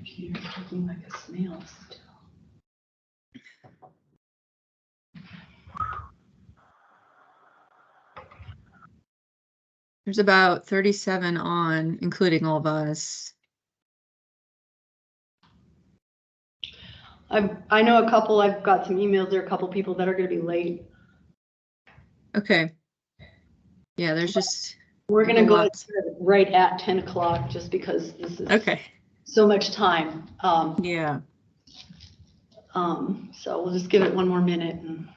Computer's looking like a snail still. There's about 37 on, including all of us. I know a couple, I've got some emails, there are a couple people that are going to be late. Okay. Yeah, there's just. We're going to go right at 10 o'clock just because this is okay. So much time. Yeah. So we'll just give it one more minute. And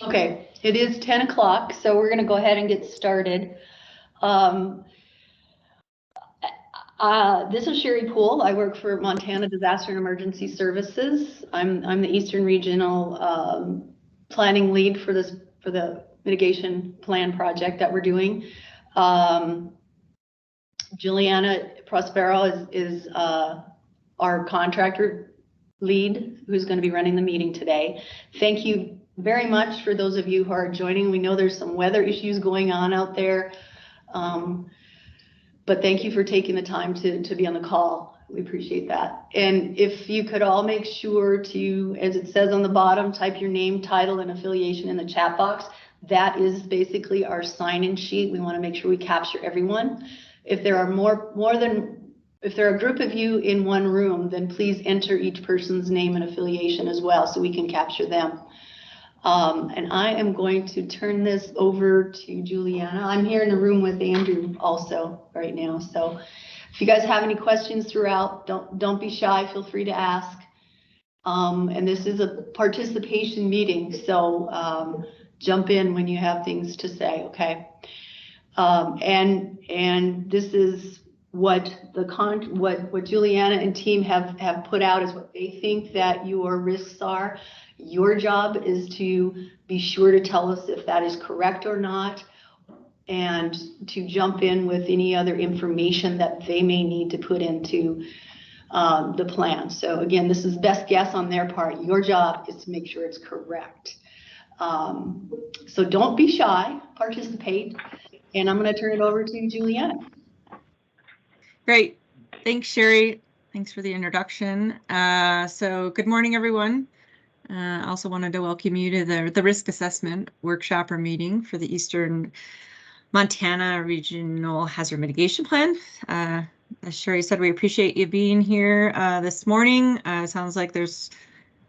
okay, it is 10 o'clock, so we're going to go ahead and get started. This is Sherry Poole. I work for Montana Disaster and Emergency Services. I'm the Eastern Regional planning lead for the mitigation plan project that we're doing. Juliana Prospero is our contractor lead who's going to be running the meeting today. Thank you very much for those of you who are joining. We know there's some weather issues going on out there, but thank you for taking the time to be on the call. We appreciate that. And if you could all make sure to, as it says on the bottom, type your name, title, and affiliation in the chat box. That is basically our sign-in sheet. We want to make sure we capture everyone. If there are if there are a group of you in one room, then please enter each person's name and affiliation as well so we can capture them. And I am going to turn this over to Juliana. I'm here in the room with Andrew also right now. So if you guys have any questions throughout, don't be shy. Feel free to ask. And this is a participation meeting, so jump in when you have things to say, okay? And this is what Juliana and team have put out is what they think that your risks are. Your job is to be sure to tell us if that is correct or not, and to jump in with any other information that they may need to put into the plan. So again, this is best guess on their part. Your job is to make sure it's correct. So don't be shy, participate. And I'm going to turn it over to Juliana. Great. Thanks, Sherry. Thanks for the introduction. So good morning, everyone. I also wanted to welcome you to the risk assessment workshop or meeting for the Eastern Montana Regional Hazard Mitigation Plan. As Sherry said, we appreciate you being here this morning. Sounds like there's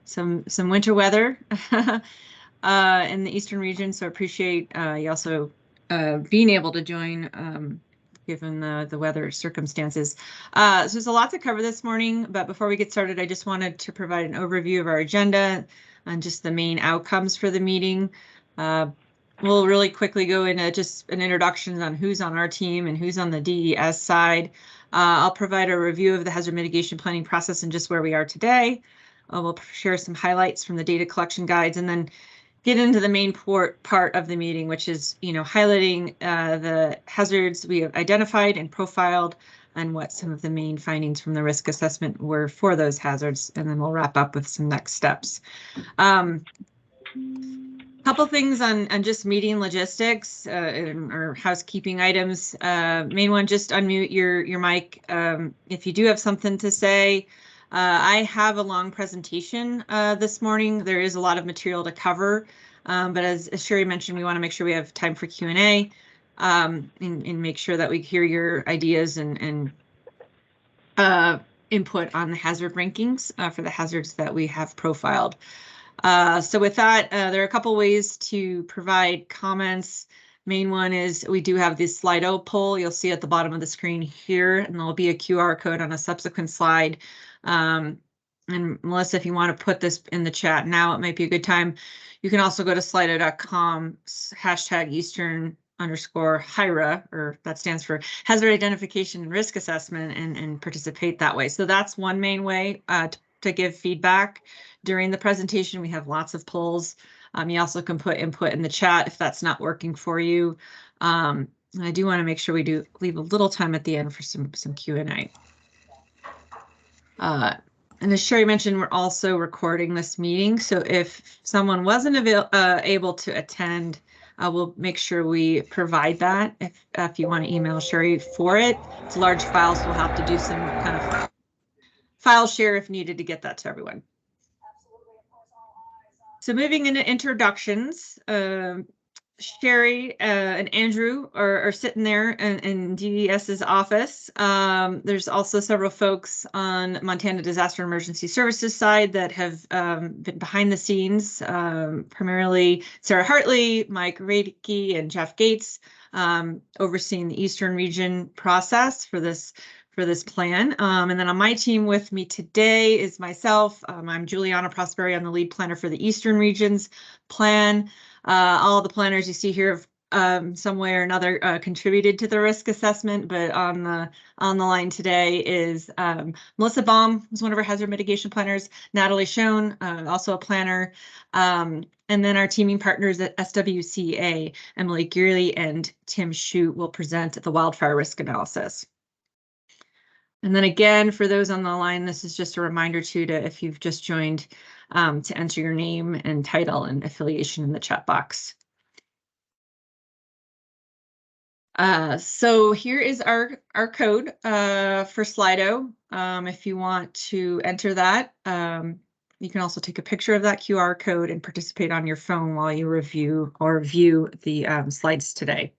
some winter weather in the Eastern region, so appreciate you also being able to join given the weather circumstances. So there's a lot to cover this morning, but before we get started, I just wanted to provide an overview of our agenda and just the main outcomes for the meeting. We'll really quickly go into just an introduction on who's on our team and who's on the DES side. I'll provide a review of the hazard mitigation planning process and just where we are today. We'll share some highlights from the data collection guides and then get into the main part of the meeting, which is, highlighting the hazards we have identified and profiled and what some of the main findings from the risk assessment were for those hazards. And then we'll wrap up with some next steps. Couple things on just meeting logistics or housekeeping items. Main one, just unmute your mic if you do have something to say. I have a long presentation this morning. There is a lot of material to cover, but as Sherry mentioned, we want to make sure we have time for Q&A and make sure that we hear your ideas and input on the hazard rankings for the hazards that we have profiled. So with that, there are a couple ways to provide comments. Main one is we do have this Slido poll. You'll see at the bottom of the screen here, and there'll be a QR code on a subsequent slide. And Melissa, if you want to put this in the chat now, it might be a good time. You can also go to slido.com #Eastern_HIRA, or that stands for Hazard Identification and Risk Assessment, and participate that way. So that's one main way to to give feedback during the presentation. We have lots of polls. You also can put input in the chat if that's not working for you. And I do want to make sure we do leave a little time at the end for some Q&A. And as Sherry mentioned, we're also recording this meeting. So if someone wasn't able to attend, we'll make sure we provide that if you want to email Sherry for it. It's a large file, so we'll have to do some kind of file share if needed to get that to everyone. So moving into introductions, Sherry and Andrew are sitting there in DES's office. There's also several folks on Montana Disaster Emergency Services side that have been behind the scenes, primarily Sarah Hartley, Mike Radke, and Jeff Gates, overseeing the Eastern region process for this plan. And then on my team with me today is myself. I'm Juliana Prosperi. I'm the lead planner for the Eastern regions plan. All the planners you see here have some way or another contributed to the risk assessment, but on the line today is Melissa Baum, who's one of our hazard mitigation planners, Natalie Schoen, also a planner, and then our teaming partners at SWCA, Emily Gearley and Tim Shute, will present the wildfire risk analysis. And then again, for those on the line, this is just a reminder too, to if you've just joined, to enter your name and title and affiliation in the chat box. So here is our code for Slido. If you want to enter that, you can also take a picture of that QR code and participate on your phone while you review or view the slides today.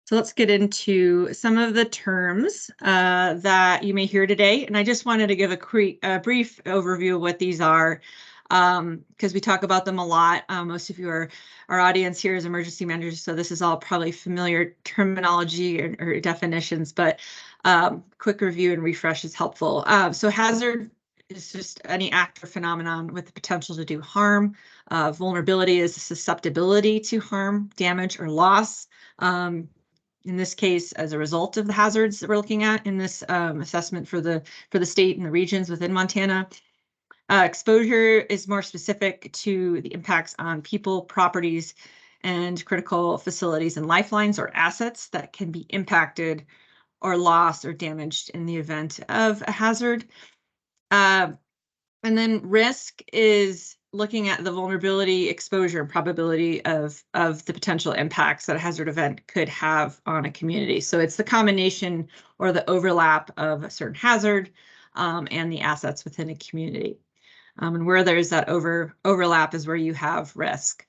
So let's get into some of the terms that you may hear today. And I just wanted to give a brief overview of what these are, because we talk about them a lot. Most of our audience here is emergency managers, so this is all probably familiar terminology or definitions, but quick review and refresh is helpful. So hazard is just any act or phenomenon with the potential to do harm. Vulnerability is a susceptibility to harm, damage, or loss. In this case, as a result of the hazards that we're looking at in this assessment for the state and the regions within Montana. Exposure is more specific to the impacts on people, properties, and critical facilities and lifelines or assets that can be impacted or lost or damaged in the event of a hazard. And then risk is looking at the vulnerability, exposure, and probability of the potential impacts that a hazard event could have on a community. So it's the combination or the overlap of a certain hazard and the assets within a community. And where there's that overlap is where you have risk.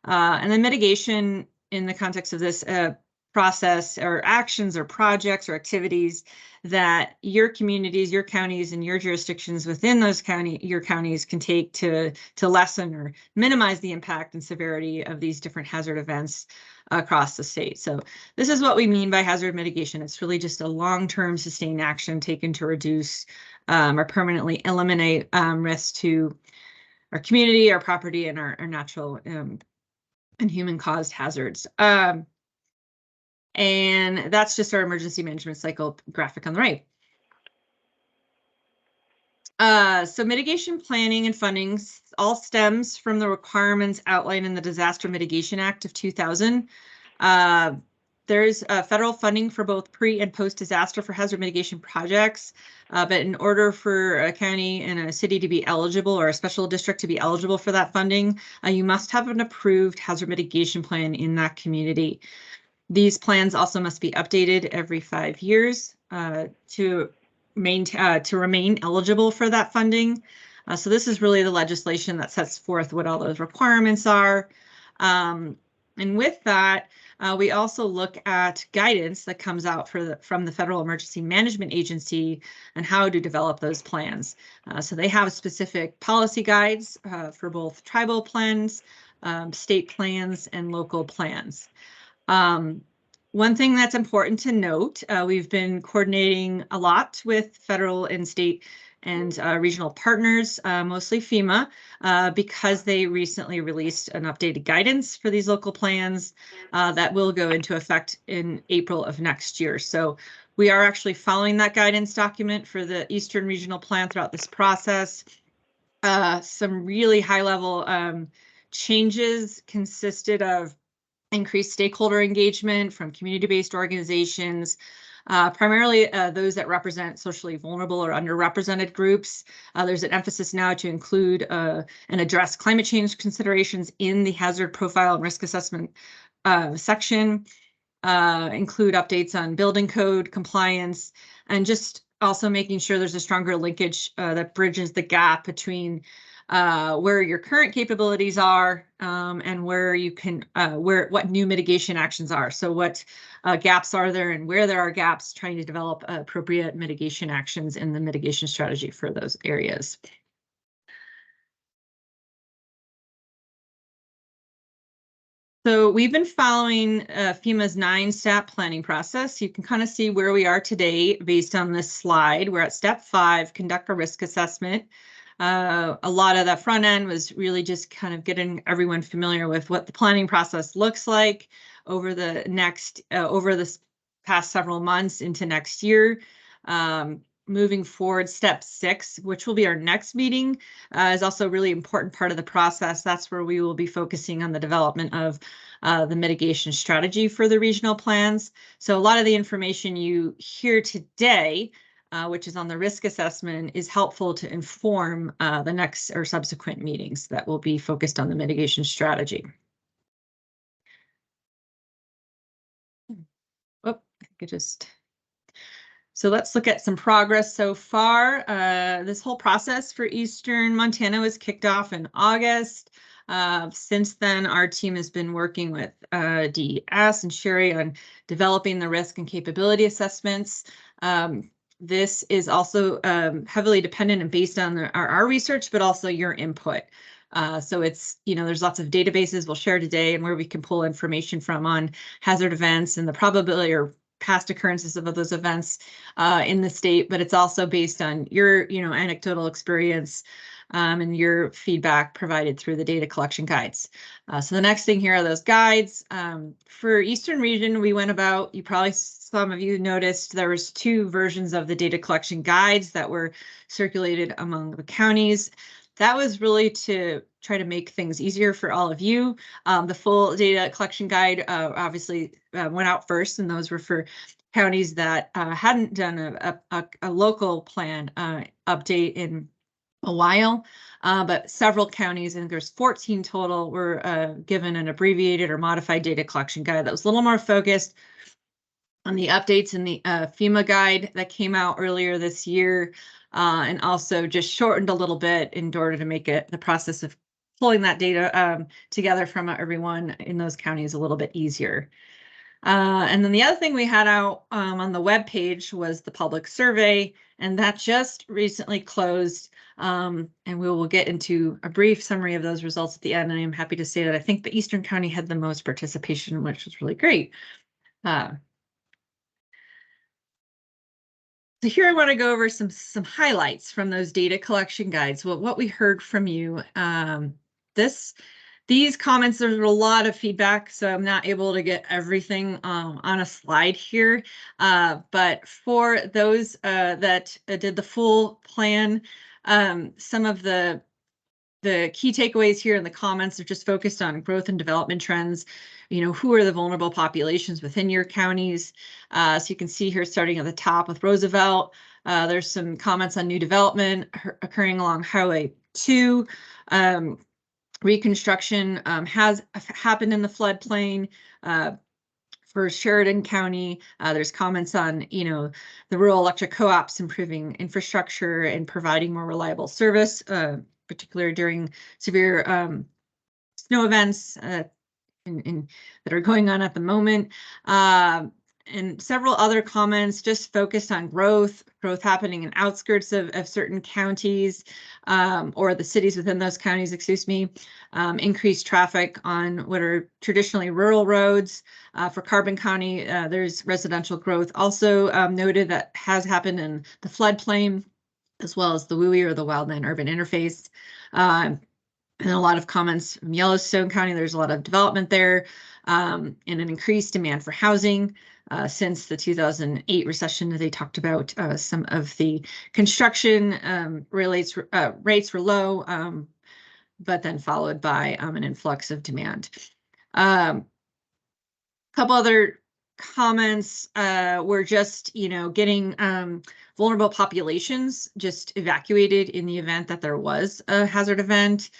And then mitigation in the context of this process or actions or projects or activities that your communities, your counties, and your jurisdictions within those your counties can take to lessen or minimize the impact and severity of these different hazard events across the state. So this is what we mean by hazard mitigation. It's really just a long-term sustained action taken to reduce or permanently eliminate risk to our community, our property, and our natural and human-caused hazards. And that's just our emergency management cycle graphic on the right. So mitigation planning and funding all stems from the requirements outlined in the Disaster Mitigation Act of 2000. There's federal funding for both pre and post-disaster for hazard mitigation projects, but in order for a county and a city to be eligible or a special district to be eligible for that funding, you must have an approved hazard mitigation plan in that community. These plans also must be updated every 5 years to remain eligible for that funding. So this is really the legislation that sets forth what all those requirements are. And with that, we also look at guidance that comes out from the Federal Emergency Management Agency and how to develop those plans. So they have specific policy guides for both tribal plans, state plans, and local plans. One thing that's important to note, we've been coordinating a lot with federal and state and regional partners, mostly FEMA, because they recently released an updated guidance for these local plans that will go into effect in April of next year. So we are actually following that guidance document for the Eastern Regional Plan throughout this process. Some really high-level changes consisted of increased stakeholder engagement from community-based organizations, primarily those that represent socially vulnerable or underrepresented groups. There's an emphasis now to include and address climate change considerations in the hazard profile and risk assessment section, include updates on building code compliance, and just also making sure there's a stronger linkage that bridges the gap between where your current capabilities are and where you can, what new mitigation actions are. So what gaps are there, and where there are gaps, trying to develop appropriate mitigation actions in the mitigation strategy for those areas. So we've been following FEMA's 9-step planning process. You can kind of see where we are today based on this slide. We're at step 5, conduct a risk assessment. A lot of that front end was really just kind of getting everyone familiar with what the planning process looks like over the next, over this past several months into next year. Moving forward, step 6, which will be our next meeting, is also a really important part of the process. That's where we will be focusing on the development of the mitigation strategy for the regional plans. So a lot of the information you hear today, which is on the risk assessment, is helpful to inform the next or subsequent meetings that will be focused on the mitigation strategy. Oh, I think it just... So let's look at some progress so far. This whole process for Eastern Montana was kicked off in August. Since then, our team has been working with DES and Sherry on developing the risk and capability assessments. This is also heavily dependent and based on our research, but also your input. So it's, there's lots of databases we'll share today and where we can pull information from on hazard events and the probability or past occurrences of those events in the state, but it's also based on your, anecdotal experience and your feedback provided through the data collection guides. So the next thing here are those guides. For Eastern Region, we went about, some of you noticed there was 2 versions of the data collection guides that were circulated among the counties. That was really to try to make things easier for all of you. The full data collection guide obviously went out first, and those were for counties that hadn't done a local plan update in a while, but several counties, and there's 14 total, were given an abbreviated or modified data collection guide that was a little more focused on the updates in the FEMA guide that came out earlier this year, and also just shortened a little bit in order to make it the process of pulling that data together from everyone in those counties a little bit easier. And then the other thing we had out on the web page was the public survey, and that just recently closed. And we will get into a brief summary of those results at the end. And I'm happy to say that I think the Eastern County had the most participation, which was really great. So here I want to go over some highlights from those data collection guides. What we heard from you. These comments, there's a lot of feedback, so I'm not able to get everything on a slide here. But for those that did the full plan, some of the key takeaways here in the comments are just focused on growth and development trends. Who are the vulnerable populations within your counties? So you can see here, starting at the top with Roosevelt, there's some comments on new development occurring along Highway 2. Reconstruction has happened in the floodplain. For Sheridan County, there's comments on, the rural electric co-ops improving infrastructure and providing more reliable service, particularly during severe snow events that are going on at the moment. And several other comments just focused on growth happening in outskirts of certain counties, or the cities within those counties, excuse me. Increased traffic on what are traditionally rural roads. For Carbon County, there's residential growth also noted that has happened in the floodplain. as well as the WUI, or the wildland urban interface. And a lot of comments from Yellowstone County. There's a lot of development there, and an increased demand for housing. Since the 2008 recession, they talked about some of the construction rates were low, but then followed by an influx of demand. Couple other comments were just, getting vulnerable populations just evacuated in the event that there was a hazard event.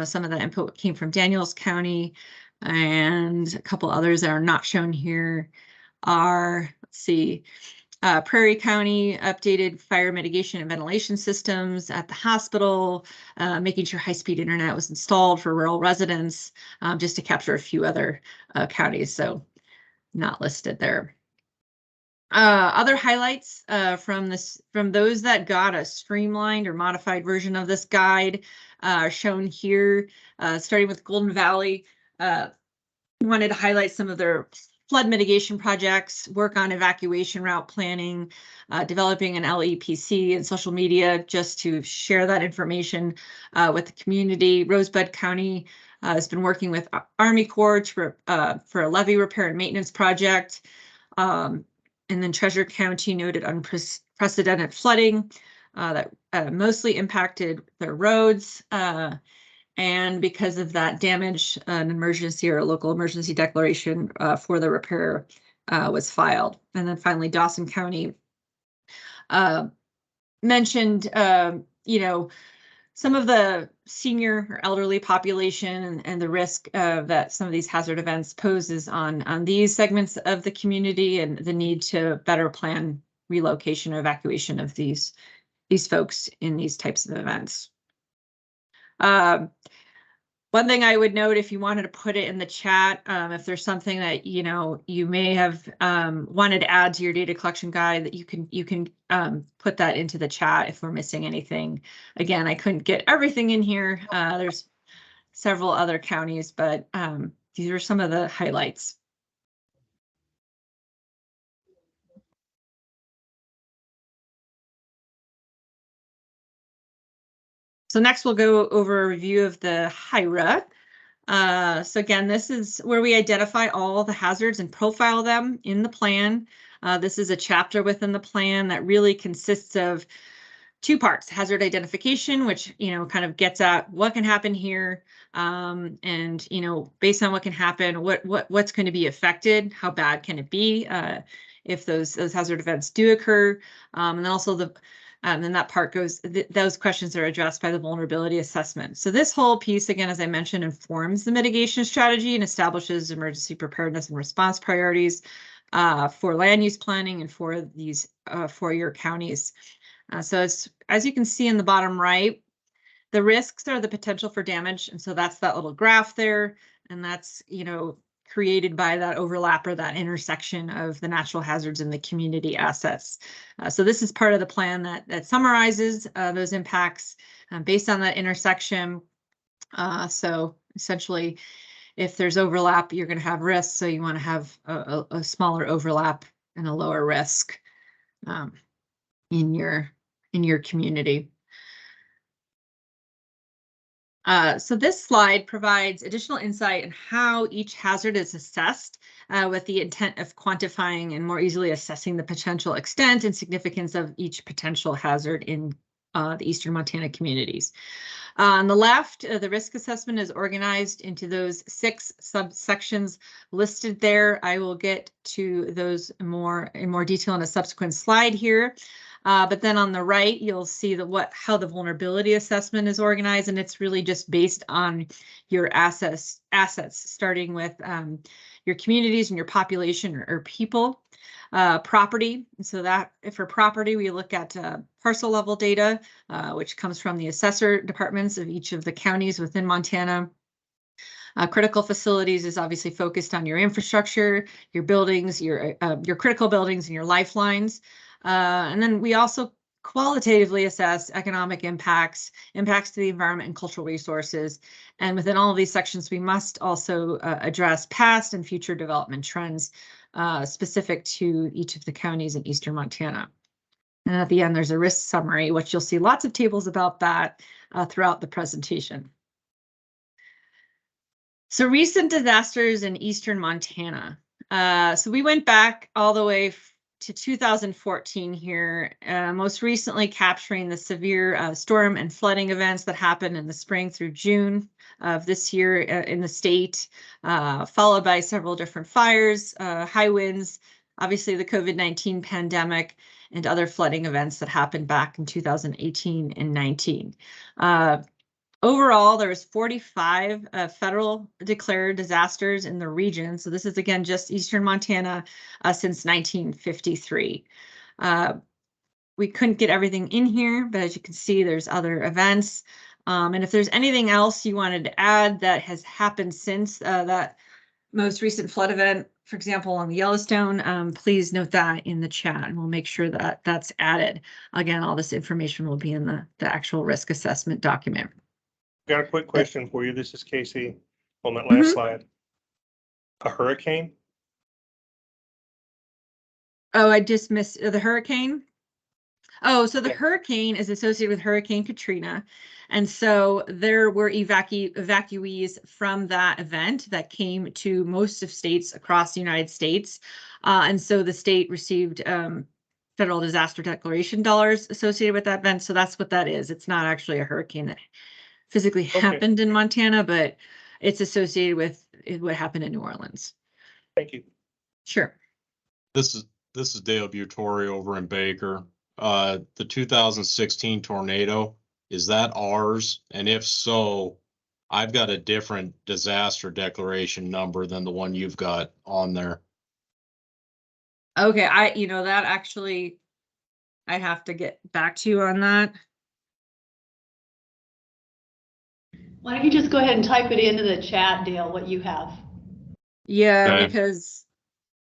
Some of that input came from Daniels County, and a couple others that are not shown here are, let's see, Prairie County updated fire mitigation and ventilation systems at the hospital, making sure high-speed internet was installed for rural residents, just to capture a few other counties, so not listed there. Other highlights from those that got a streamlined or modified version of this guide are shown here, starting with Golden Valley. Wanted to highlight some of their flood mitigation projects, work on evacuation route planning, developing an LEPC and social media just to share that information with the community. Rosebud County has been working with Army Corps for a levee repair and maintenance project. And then Treasure County noted unprecedented flooding that mostly impacted their roads. And because of that damage, an emergency or a local emergency declaration for the repair was filed. And then finally, Dawson County mentioned, some of the senior or elderly population and the risk that some of these hazard events poses on these segments of the community, and the need to better plan relocation or evacuation of these folks in these types of events. One thing I would note, if you wanted to put it in the chat, if there's something that you may have wanted to add to your data collection guide, that you can put that into the chat if we're missing anything. Again, I couldn't get everything in here. There's several other counties, but these are some of the highlights. So next we'll go over a review of the HIRA. So again, this is where we identify all the hazards and profile them in the plan. This is a chapter within the plan that really consists of two parts: hazard identification, which kind of gets at what can happen here, and based on what can happen, what's going to be affected, how bad can it be if those hazard events do occur, and then also then that part goes, those questions are addressed by the vulnerability assessment. So this whole piece, again, as I mentioned, informs the mitigation strategy and establishes emergency preparedness and response priorities for land use planning and for these for your counties. So as you can see in the bottom right, the risks are the potential for damage. And so that's that little graph there. And that's, created by that overlap or that intersection of the natural hazards and the community assets. So this is part of the plan that summarizes those impacts based on that intersection. So essentially, if there's overlap, you're going to have risks. So you want to have a smaller overlap and a lower risk in your community. So this slide provides additional insight on how each hazard is assessed with the intent of quantifying and more easily assessing the potential extent and significance of each potential hazard in the Eastern Montana communities. On the left, the risk assessment is organized into those 6 subsections listed there. I will get to those in more detail in a subsequent slide here. But then on the right, you'll see how the vulnerability assessment is organized, and it's really just based on your assets, starting with your communities and your population or people. Property, so that for property, we look at parcel level data, which comes from the assessor departments of each of the counties within Montana. Critical facilities is obviously focused on your infrastructure, your buildings, your critical buildings and your lifelines. And then we also qualitatively assess economic impacts to the environment and cultural resources. And within all of these sections, we must also address past and future development trends specific to each of the counties in Eastern Montana. And at the end, there's a risk summary, which you'll see lots of tables about that throughout the presentation. So recent disasters in eastern Montana. So we went back all the way to 2014 here, most recently capturing the severe storm and flooding events that happened in the spring through June of this year in the state, followed by several different fires, high winds, obviously the COVID-19 pandemic, and other flooding events that happened back in 2018 and 19. Overall, there was 45 federal declared disasters in the region. So this is, again, just eastern Montana since 1953. We couldn't get everything in here, but as you can see, there's other events. And if there's anything else you wanted to add that has happened since that most recent flood event, for example, on the Yellowstone, please note that in the chat and we'll make sure that that's added. Again, all this information will be in the actual risk assessment document. Got a quick question for you. This is Casey on that last slide. A hurricane? Oh, I just missed the hurricane. Oh, so the hurricane is associated with Hurricane Katrina. And so there were evacuees from that event that came to most of states across the United States. And so the state received federal disaster declaration dollars associated with that event. So that's what that is. It's not actually a hurricane that physically happened in Montana, but it's associated with what happened in New Orleans. Thank you. Sure. This is Dale Butori over in Baker. The 2016 tornado, is that ours? And if so, I've got a different disaster declaration number than the one you've got on there. Okay, that actually, I have to get back to you on that. Why don't you just go ahead and type it into the chat, Dale, what you have? Yeah, Okay. because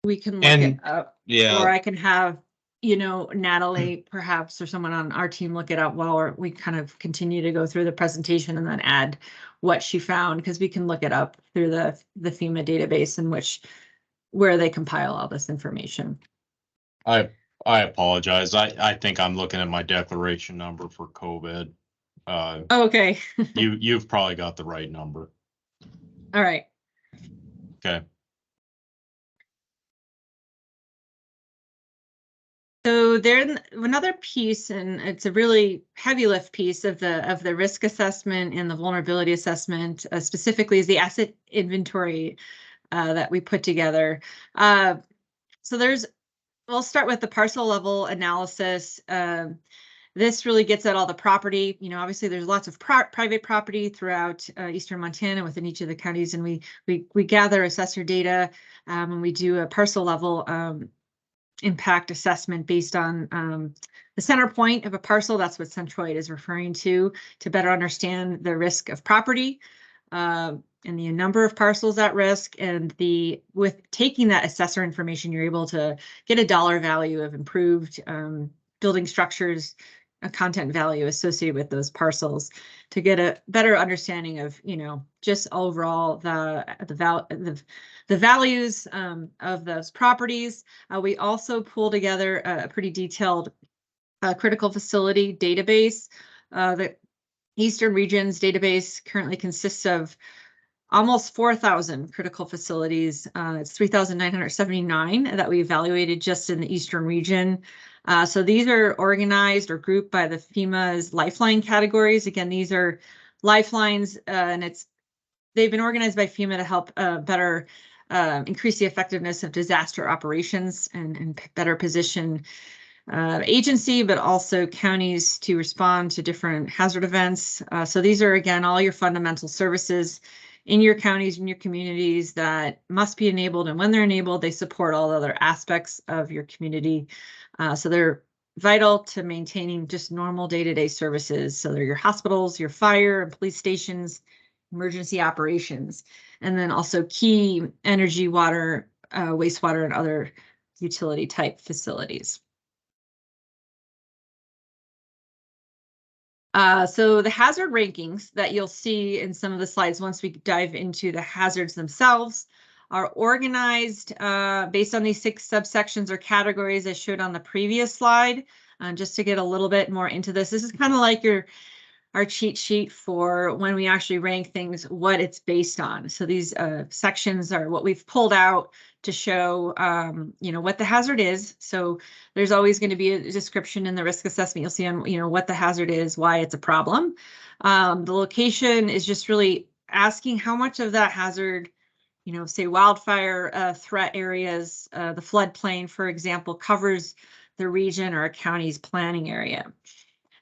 we can look And it up. yeah, Or I can have, Natalie perhaps or someone on our team look it up while we kind of continue to go through the presentation and then add what she found, because we can look it up through the FEMA database in where they compile all this information. I apologize. I think I'm looking at my declaration number for COVID. Okay. You've probably got the right number. All right. Okay. So there's another piece, and it's a really heavy lift piece of the risk assessment and the vulnerability assessment, specifically is the asset inventory that we put together. So we'll start with the parcel level analysis. This really gets at all the property. Obviously there's lots of private property throughout eastern Montana within each of the counties, and we gather assessor data and we do a parcel level impact assessment based on the center point of a parcel. That's what centroid is referring to better understand the risk of property and the number of parcels at risk. And with taking that assessor information, you're able to get a dollar value of improved building structures, a content value associated with those parcels, to get a better understanding of, just overall the values of those properties. We also pull together a pretty detailed critical facility database. The Eastern Region's database currently consists of almost 4,000 critical facilities. It's 3,979 that we evaluated just in the Eastern Region. So these are organized or grouped by the FEMA's lifeline categories. Again, these are lifelines, and they've been organized by FEMA to help better increase the effectiveness of disaster operations and better position agency, but also counties to respond to different hazard events. So these are, again, all your fundamental services in your counties and your communities that must be enabled. And when they're enabled, they support all other aspects of your community. So they're vital to maintaining just normal day-to-day services. So they're your hospitals, your fire and police stations, emergency operations, and then also key energy, water, wastewater, and other utility type facilities. So the hazard rankings that you'll see in some of the slides once we dive into the hazards themselves are organized based on these 6 subsections or categories I showed on the previous slide. just to get a little bit more into this. This is kind of like our cheat sheet for when we actually rank things, what it's based on. So these sections are what we've pulled out to show, what the hazard is. So there's always going to be a description in the risk assessment. You'll see on, what the hazard is, why it's a problem. The location is just really asking how much of that hazard, say wildfire threat areas, the floodplain, for example, covers the region or a county's planning area.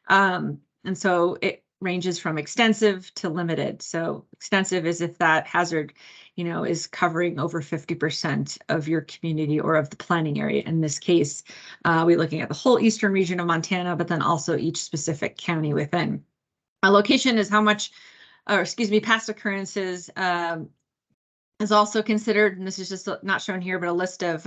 And so it ranges from extensive to limited. So extensive is if that hazard, is covering over 50% of your community or of the planning area. In this case, we're looking at the whole eastern region of Montana, but then also each specific county within. A location is how much, past occurrences is also considered, and this is just not shown here, but a list of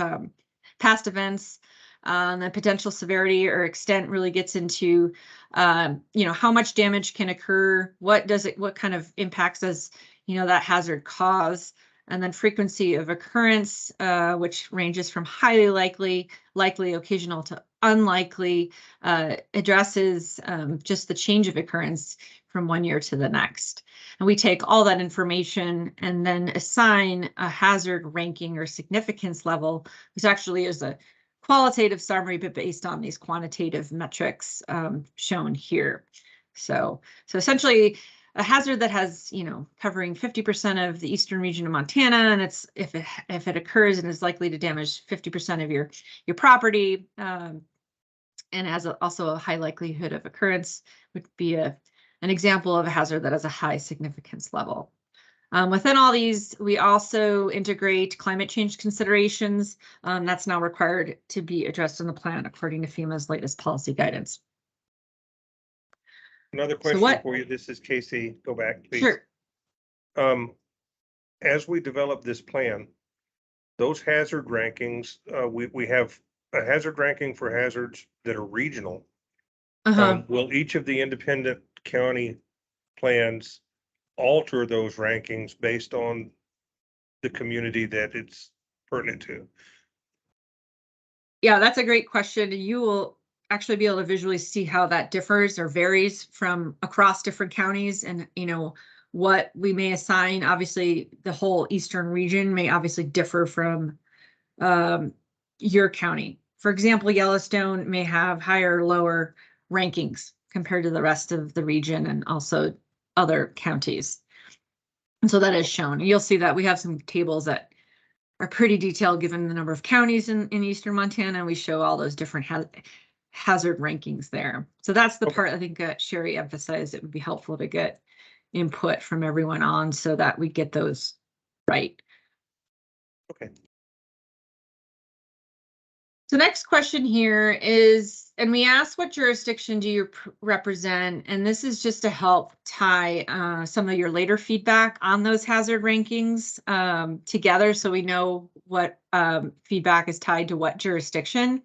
past events. The potential severity or extent really gets into, how much damage can occur, what kind of impacts does, that hazard cause, and then frequency of occurrence, which ranges from highly likely, occasional to unlikely, addresses just the change of occurrence from one year to the next. And we take all that information and then assign a hazard ranking or significance level, which actually is a qualitative summary, but based on these quantitative metrics shown here. So essentially a hazard that has, covering 50% of the eastern region of Montana, and it's if it occurs and is likely to damage 50% of your property, and has also a high likelihood of occurrence, would be an example of a hazard that has a high significance level. Within all these, we also integrate climate change considerations. That's now required to be addressed in the plan according to FEMA's latest policy guidance. Another question for you. This is Casey. Go back, please. Sure. As we develop this plan, those hazard rankings, we have a hazard ranking for hazards that are regional. Will each of the independent county plans alter those rankings based on the community that it's pertinent to? Yeah, that's a great question. You will actually be able to visually see how that differs or varies from across different counties, and what we may assign. Obviously, the whole eastern region may obviously differ from your county. For example, Yellowstone may have higher or lower rankings compared to the rest of the region and also other counties. And so that is shown. You'll see that we have some tables that are pretty detailed given the number of counties in eastern Montana, and we show all those different hazard rankings there. So that's the part I think Sherry emphasized. It would be helpful to get input from everyone on so that we get those right. Okay. So next question here is, and we asked what jurisdiction do you represent? And this is just to help tie some of your later feedback on those hazard rankings together, so we know what feedback is tied to what jurisdiction.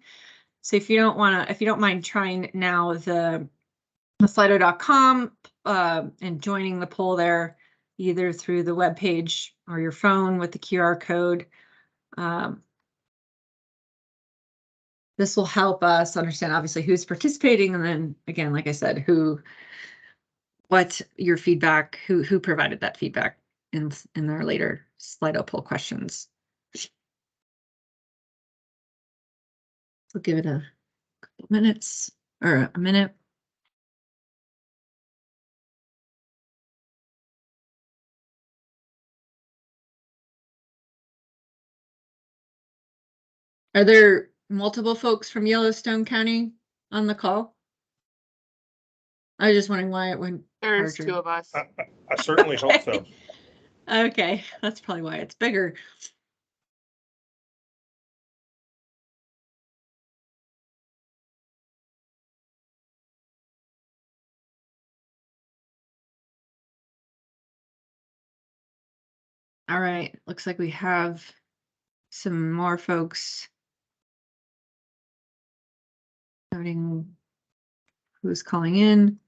So if you don't mind trying now the slido.com and joining the poll there, either through the web page or your phone with the QR code. This will help us understand obviously who's participating, and then again, like I said, what your feedback, who provided that feedback in their later Slido poll questions. We'll give it a couple minutes or a minute. Are there multiple folks from Yellowstone County on the call? I was just wondering why it went. There's larger. 2 of us. I certainly hope so. Okay, that's probably why it's bigger. All right, looks like we have some more folks noting who's calling in.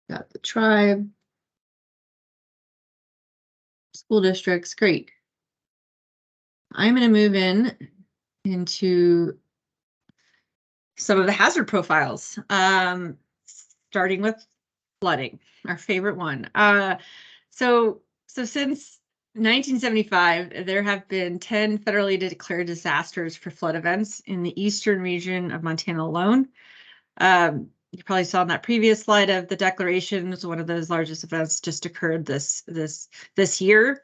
Got the tribe, school districts, great. I'm going to move into some of the hazard profiles, starting with flooding, our favorite one. So since 1975, there have been 10 federally declared disasters for flood events in the eastern region of Montana alone. You probably saw in that previous slide of the declarations, one of those largest events just occurred this year.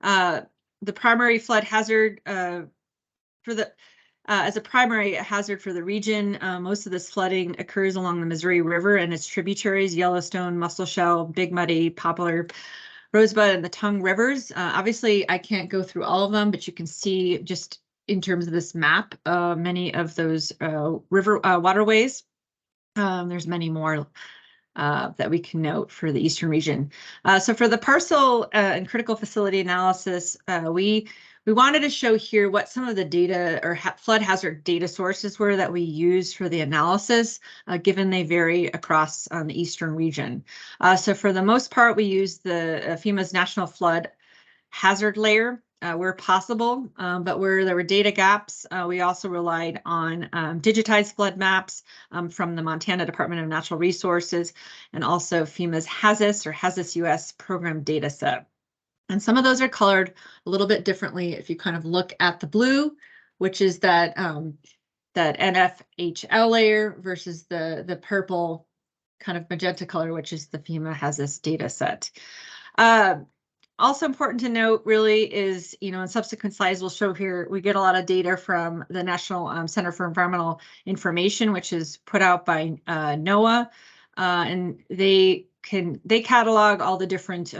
The primary flood hazard as a primary hazard for the region, most of this flooding occurs along the Missouri River and its tributaries, Yellowstone, Musselshell, Big Muddy, Poplar, Rosebud, and the Tongue Rivers. Obviously, I can't go through all of them, but you can see just in terms of this map, many of those river waterways. There's many more that we can note for the eastern region. So for the parcel and critical facility analysis, we wanted to show here what some of the data or flood hazard data sources were that we used for the analysis, given they vary across the eastern region. So for the most part, we used the FEMA's National Flood Hazard Layer where possible, but where there were data gaps, we also relied on digitized flood maps from the Montana Department of Natural Resources and also FEMA's HAZUS or HAZUS US program data set. And some of those are colored a little bit differently if you kind of look at the blue, which is that that NFHL layer versus the purple kind of magenta color, which is the FEMA HAZUS data set. Also important to note really is, in subsequent slides we'll show here, we get a lot of data from the National Center for Environmental Information, which is put out by NOAA, and they catalog all the different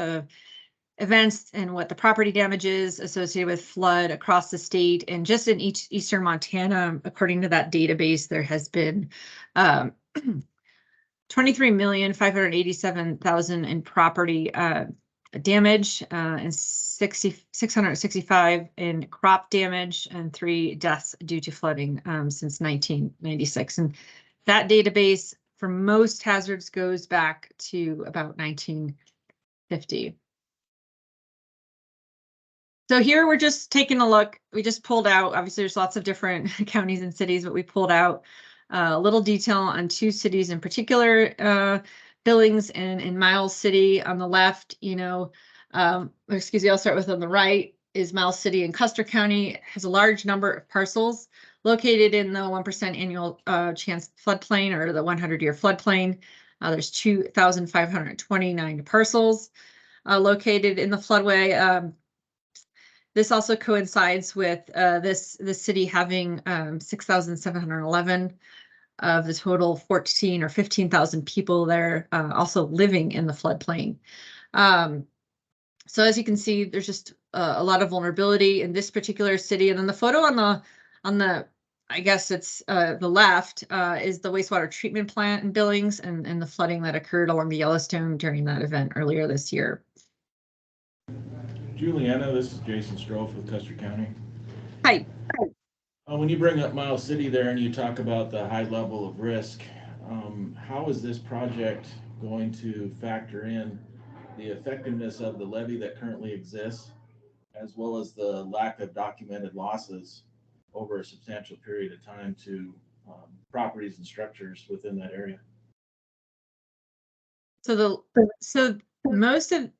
events and what the property damage is associated with flood across the state. And just in eastern Montana, according to that database, there has been 23,587,000 in property damage and 665 in crop damage and 3 deaths due to flooding since 1996. And that database for most hazards goes back to about 1950. So here we're just taking a look. We just pulled out, obviously there's lots of different counties and cities, but we pulled out a little detail on 2 cities in particular, Billings and in Miles City on the left. Excuse me, I'll start with on the right is Miles City in Custer County. It has a large number of parcels located in the 1% annual chance floodplain or the 100-year floodplain. There's 2,529 parcels located in the floodway. This also coincides with this city having 6,711 of the total 14 or 15,000 people there also living in the floodplain. So as you can see, there's just a lot of vulnerability in this particular city. And then the photo on the I guess it's the left is the wastewater treatment plant in Billings and the flooding that occurred along the Yellowstone during that event earlier this year. Juliana, this is Jason Strofe with Custer County. Hi. When you bring up Miles City there and you talk about the high level of risk, how is this project going to factor in the effectiveness of the levee that currently exists, as well as the lack of documented losses over a substantial period of time to properties and structures within that area? So most of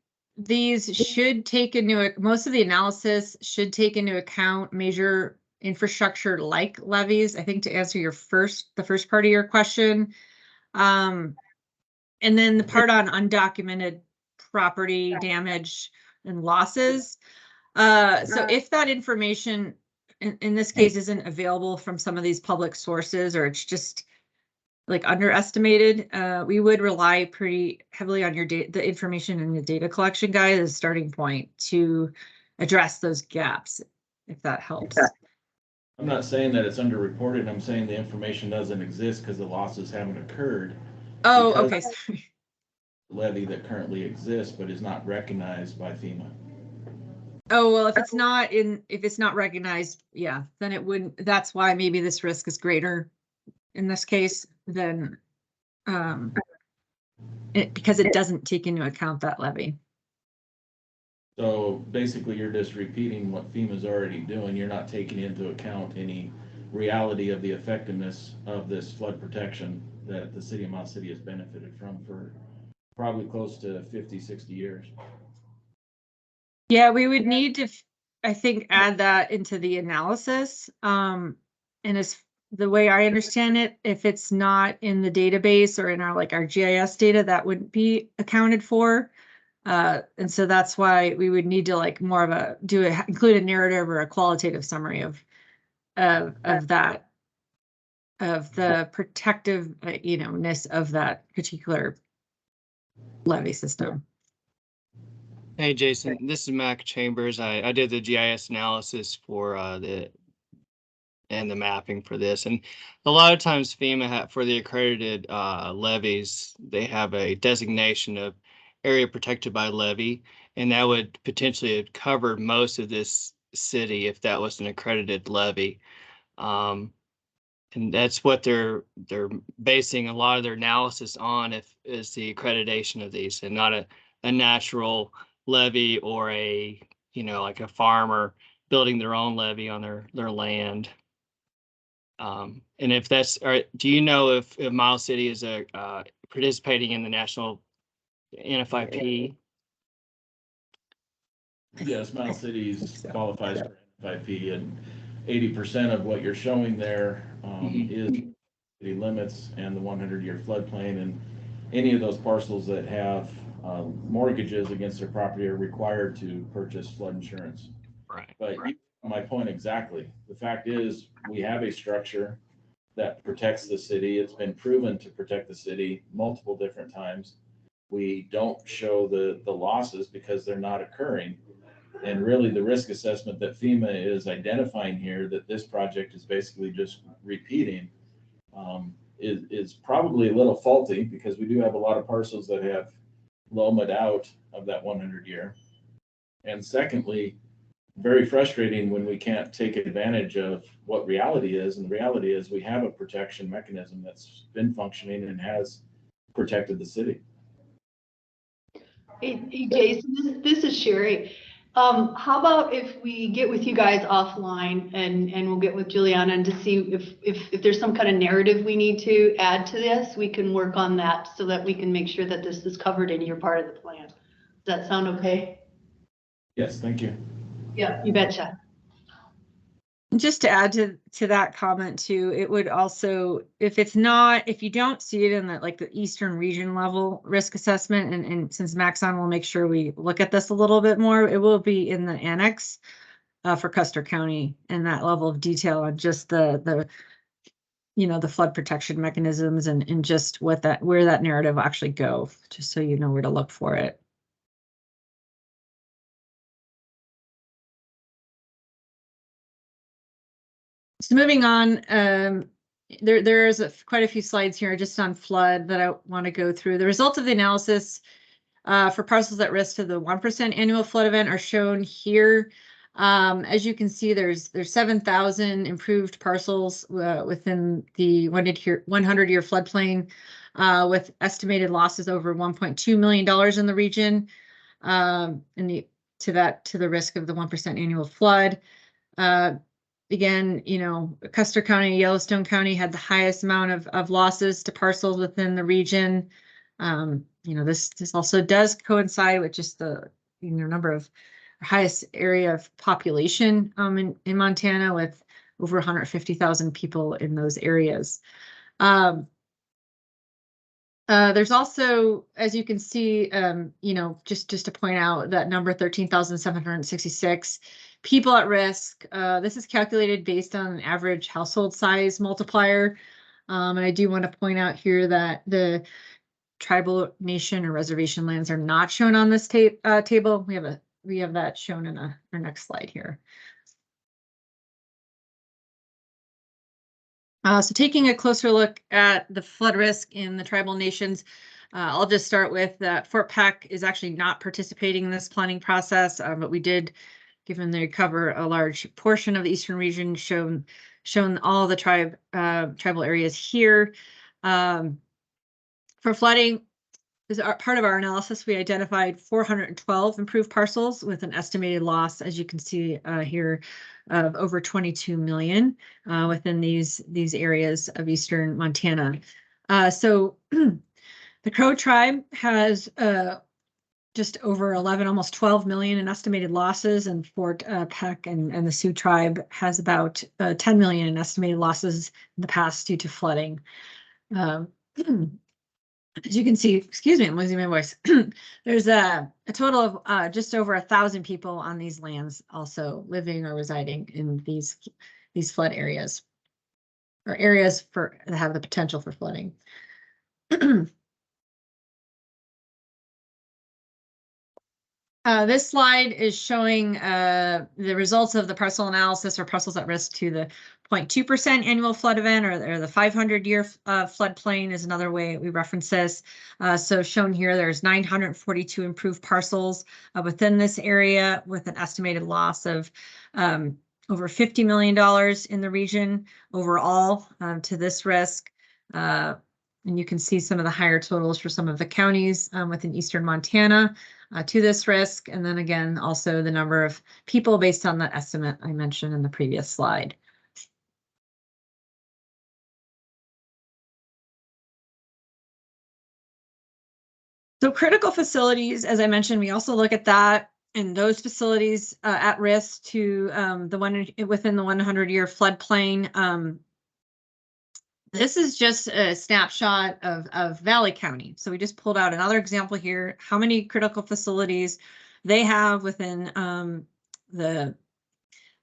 these should take most of the analysis should take into account major infrastructure like levees, I think, to answer the first part of your question. And then the part on undocumented property damage and losses. So if that information in this case isn't available from some of these public sources, or it's just like underestimated, we would rely pretty heavily on the information in the data collection guide as a starting point to address those gaps, if that helps. I'm not saying that it's underreported. I'm saying the information doesn't exist because the losses haven't occurred. Oh, okay. Sorry. Levee that currently exists but is not recognized by FEMA. Oh, well, if it's not recognized, yeah, then it wouldn't. That's why maybe this risk is greater in this case than because it doesn't take into account that levee. So basically you're just repeating what FEMA's already doing. You're not taking into account any reality of the effectiveness of this flood protection that the city of Miles City has benefited from for probably close to 50, 60 years. Yeah, we would need to, I think, add that into the analysis. And as the way I understand it, if it's not in the database or in our like our GIS data, that wouldn't be accounted for. And so that's why we would need to like more of a include a narrative or a qualitative summary of that, of the protective, ness of that particular levee system. Hey, Jason, this is Mac Chambers. I did the GIS analysis for the mapping for this. And a lot of times FEMA for the accredited levees, they have a designation of area protected by levee, and that would potentially have covered most of this city if that was an accredited levee. And that's what they're basing a lot of their analysis on, is the accreditation of these, and not a natural levee or a, like a farmer building their own levee on their land. And if that's, do you know if Miles City is participating in the national NFIP? Yes, Miles Cities qualifies for NFIP, and 80% of what you're showing there is city limits and the 100-year floodplain, and any of those parcels that have mortgages against their property are required to purchase flood insurance. Right. But my point exactly. The fact is, we have a structure that protects the city. It's been proven to protect the city multiple different times. We don't show the losses because they're not occurring. And really the risk assessment that FEMA is identifying here, that this project is basically just repeating, is probably a little faulty, because we do have a lot of parcels that have LOMA'd out of that 100-year. And secondly, very frustrating when we can't take advantage of what reality is. And the reality is we have a protection mechanism that's been functioning and has protected the city. Hey, Jason, this is Sherry. How about if we get with you guys offline and we'll get with Juliana and to see if there's some kind of narrative we need to add to this, we can work on that so that we can make sure that this is covered in your part of the plan. Does that sound okay? Yes, thank you. Yeah, you betcha. Just to add to that comment too, it would also, if you don't see it in the Eastern region level risk assessment, and since Maxon will make sure we look at this a little bit more, it will be in the annex for Custer County, and that level of detail on just the flood protection mechanisms and just where that narrative will actually go, just so you know where to look for it. So moving on, there's quite a few slides here just on flood that I want to go through. The results of the analysis for parcels at risk to the 1% annual flood event are shown here. As you can see, there's 7,000 improved parcels within the 100-year floodplain with estimated losses over $1.2 million in the region, to the risk of the 1% annual flood. Again, Custer County, Yellowstone County had the highest amount of losses to parcels within the region. This also does coincide with just the number of highest area of population in Montana, with over 150,000 people in those areas. There's also, as you can see, just to point out that number 13,766 people at risk. This is calculated based on an average household size multiplier. And I do want to point out here that the tribal nation or reservation lands are not shown on this table. We have that shown in our next slide here. So taking a closer look at the flood risk in the tribal nations, I'll just start with that Fort Peck is actually not participating in this planning process, but we did, given they cover a large portion of the eastern region, shown all the tribal areas here. For flooding, as part of our analysis, we identified 412 improved parcels with an estimated loss, as you can see here, of over 22 million within these areas of eastern Montana. So the Crow tribe has just over 11, almost 12 million in estimated losses, and Fort Peck and the Sioux tribe has about 10 million in estimated losses in the past due to flooding. As you can see, excuse me, I'm losing my voice. There's a total of just over 1,000 people on these lands also living or residing in these flood areas, or areas that have the potential for flooding. This slide is showing the results of the parcel analysis, or parcels at risk to the 0.2% annual flood event, or the 500-year floodplain is another way we reference this. So shown here, there's 942 improved parcels within this area with an estimated loss of over $50 million in the region overall to this risk. And you can see some of the higher totals for some of the counties within eastern Montana to this risk. And then again, also the number of people based on that estimate I mentioned in the previous slide. So critical facilities, as I mentioned, we also look at that and those facilities at risk to within the 100-year floodplain. This is just a snapshot of Valley County. So we just pulled out another example here, how many critical facilities they have within the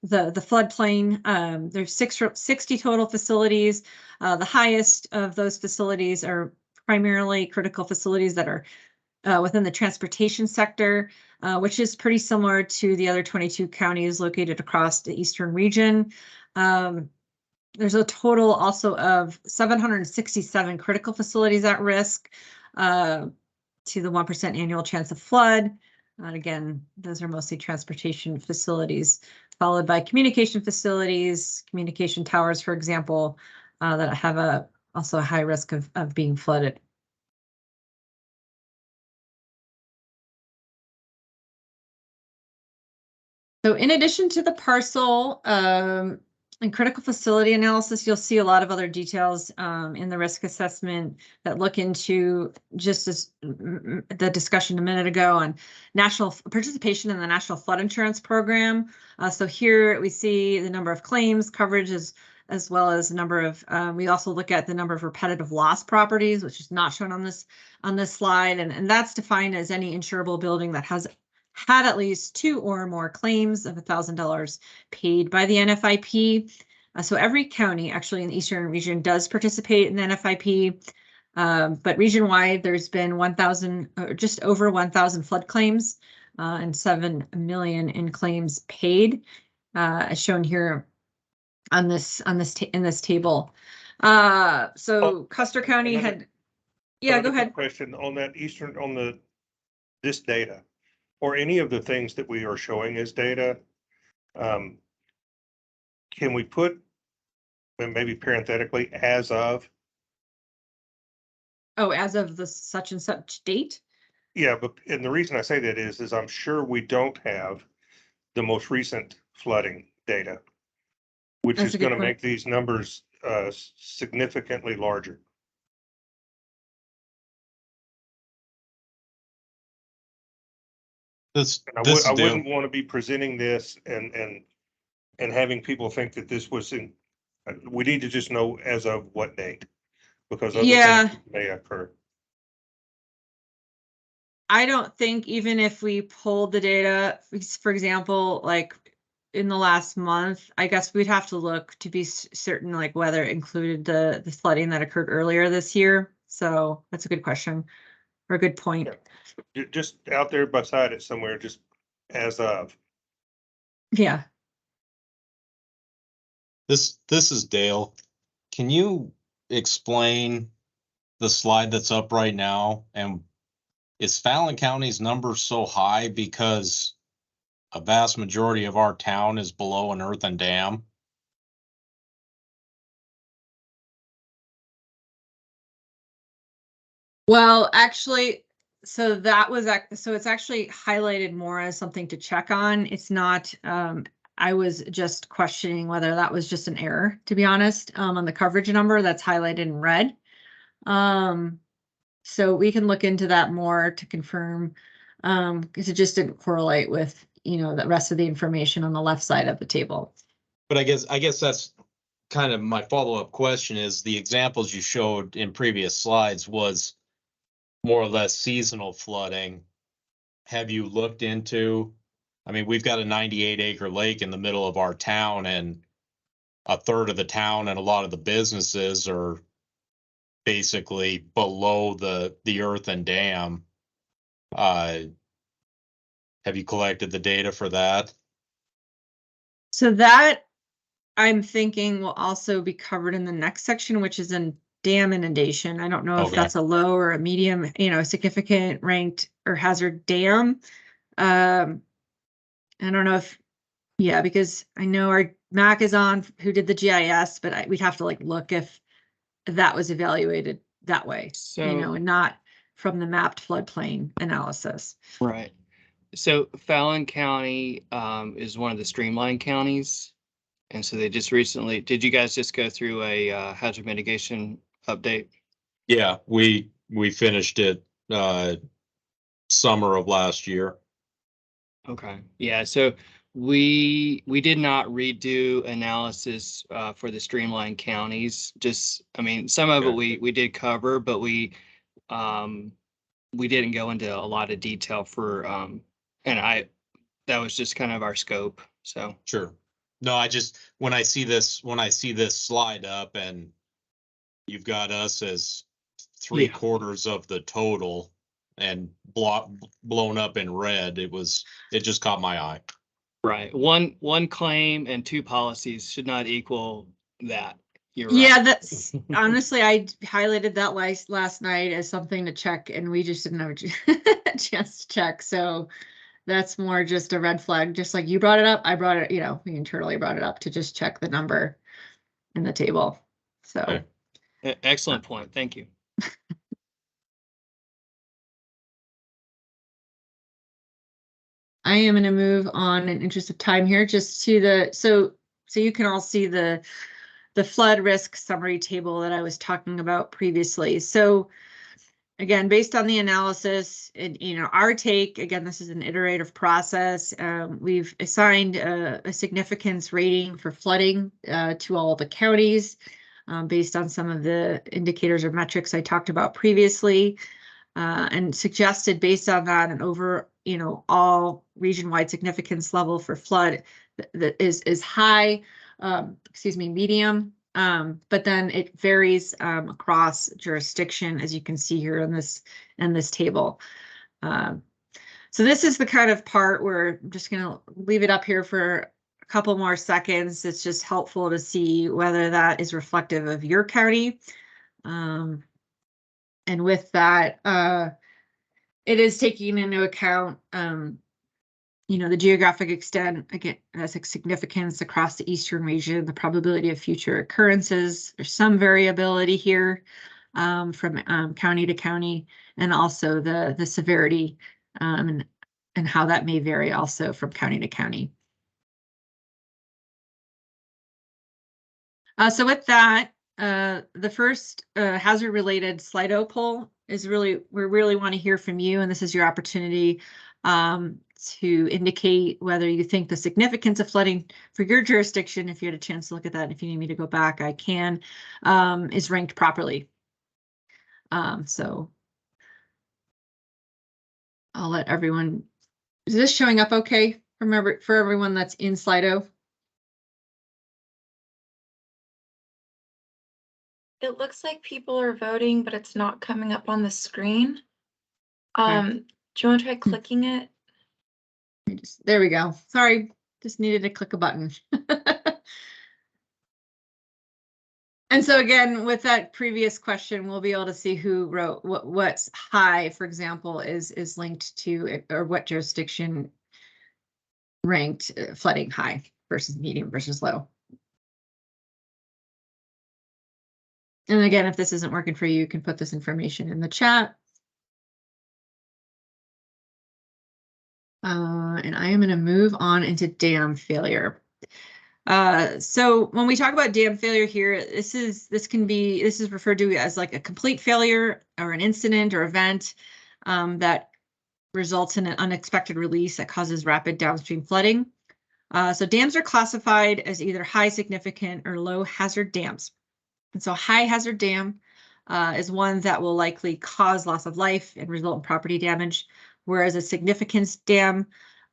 floodplain. There's 60 total facilities. The highest of those facilities are primarily critical facilities that are within the transportation sector, which is pretty similar to the other 22 counties located across the eastern region. There's a total also of 767 critical facilities at risk to the 1% annual chance of flood. And again, those are mostly transportation facilities, followed by communication facilities, communication towers, for example, that have also a high risk of being flooded. So in addition to the parcel and critical facility analysis, you'll see a lot of other details in the risk assessment that look into just as the discussion a minute ago on national participation in the National Flood Insurance Program. So here we see the number of claims, coverages, as well as the number of, we also look at the number of repetitive loss properties, which is not shown on this slide. And that's defined as any insurable building that has had at least 2 or more claims of $1,000 paid by the NFIP. So every county actually in the eastern region does participate in the NFIP, but region-wide there's been 1,000, just over 1,000 flood claims and 7 million in claims paid, as shown here on this in this table. So Custer County had, yeah, go ahead. Question on that this data, or any of the things that we are showing as data, can we put, and maybe parenthetically, as of? Oh, as of the such and such date? Yeah, but, and the reason I say that is I'm sure we don't have the most recent flooding data, which is going to make these numbers significantly larger. I wouldn't want to be presenting this and having people think that this was we need to just know as of what date, because other things may occur. I don't think even if we pulled the data, for example, like in the last month, I guess we'd have to look to be certain like whether it included the flooding that occurred earlier this year. So that's a good question, or a good point. Yeah. Just out there beside it somewhere, just as of. Yeah. This is Dale. Can you explain the slide that's up right now? And is Fallon County's number so high because a vast majority of our town is below an earthen dam? Well, actually, So that was, so it's actually highlighted more as something to check on. It's not, I was just questioning whether that was just an error, to be honest, on the coverage number that's highlighted in red. So we can look into that more to confirm, because it just didn't correlate with, the rest of the information on the left side of the table. But I guess that's kind of my follow-up question is the examples you showed in previous slides was more or less seasonal flooding. Have you looked into, I mean, we've got a 98-acre lake in the middle of our town, and a third of the town and a lot of the businesses are basically below the earthen dam. Have you collected the data for that? So that I'm thinking will also be covered in the next section, which is in dam inundation. I don't know if Okay. that's a low or a medium, significant ranked or hazard dam. I don't know if, yeah, because I know our Mac is on who did the GIS, but we'd have to look if that was evaluated that way, So, and not from the mapped floodplain analysis. right. So Fallon County is one of the streamlined counties. And so they just recently, did you guys just go through a hazard mitigation update? Yeah, we finished it summer of last year. Okay, yeah, so we did not redo analysis for the streamlined counties. Just, I mean, some of it we did cover, but we didn't go into a lot of detail for and that was just kind of our scope. So Sure. No, I just when I see this slide up and you've got us as three Yeah. quarters of the total and blown up in red, it just caught my eye. right, one claim and two policies should not equal that. You're Yeah, right. that's honestly, I highlighted that last night as something to check, and we just didn't have a chance to check. So that's more just a red flag. Just like you brought it up, I brought it, we internally brought it up to just check the number in the table. So Okay. Excellent point. Thank you. I am going to move on in interest of time here just to the, so you can all see the flood risk summary table that I was talking about previously. So again, based on the analysis and, our take, again, this is an iterative process. We've assigned a significance rating for flooding to all the counties based on some of the indicators or metrics I talked about previously, and suggested based on that an over, all region-wide significance level for flood that is high, medium, but then it varies across jurisdiction, as you can see here in this table. So this is the kind of part where I'm just going to leave it up here for a couple more seconds. It's just helpful to see whether that is reflective of your county. And with that, it is taking into account, the geographic extent, again, has a significance across the eastern region, the probability of future occurrences. There's some variability here from county to county, and also the severity and how that may vary also from county to county. So with that, the first hazard-related Slido poll is we really want to hear from you, and this is your opportunity to indicate whether you think the significance of flooding for your jurisdiction, if you had a chance to look at that, if you need me to go back, I can, is ranked properly. So I'll let everyone, is this showing up okay for everyone that's in Slido? It looks like people are voting, but it's not coming up on the screen. Okay. Do you want to try clicking it? There we go. Sorry, just needed to click a button. And so again, with that previous question, we'll be able to see who wrote what's high, for example, is linked to, or what jurisdiction ranked flooding high versus medium versus low. And again, if this isn't working for you, you can put this information in the chat. And I am going to move on into dam failure. So when we talk about dam failure here, this is referred to as like a complete failure or an incident or event that results in an unexpected release that causes rapid downstream flooding. So dams are classified as either high significant or low hazard dams. And so high hazard dam is one that will likely cause loss of life and result in property damage, whereas a significant dam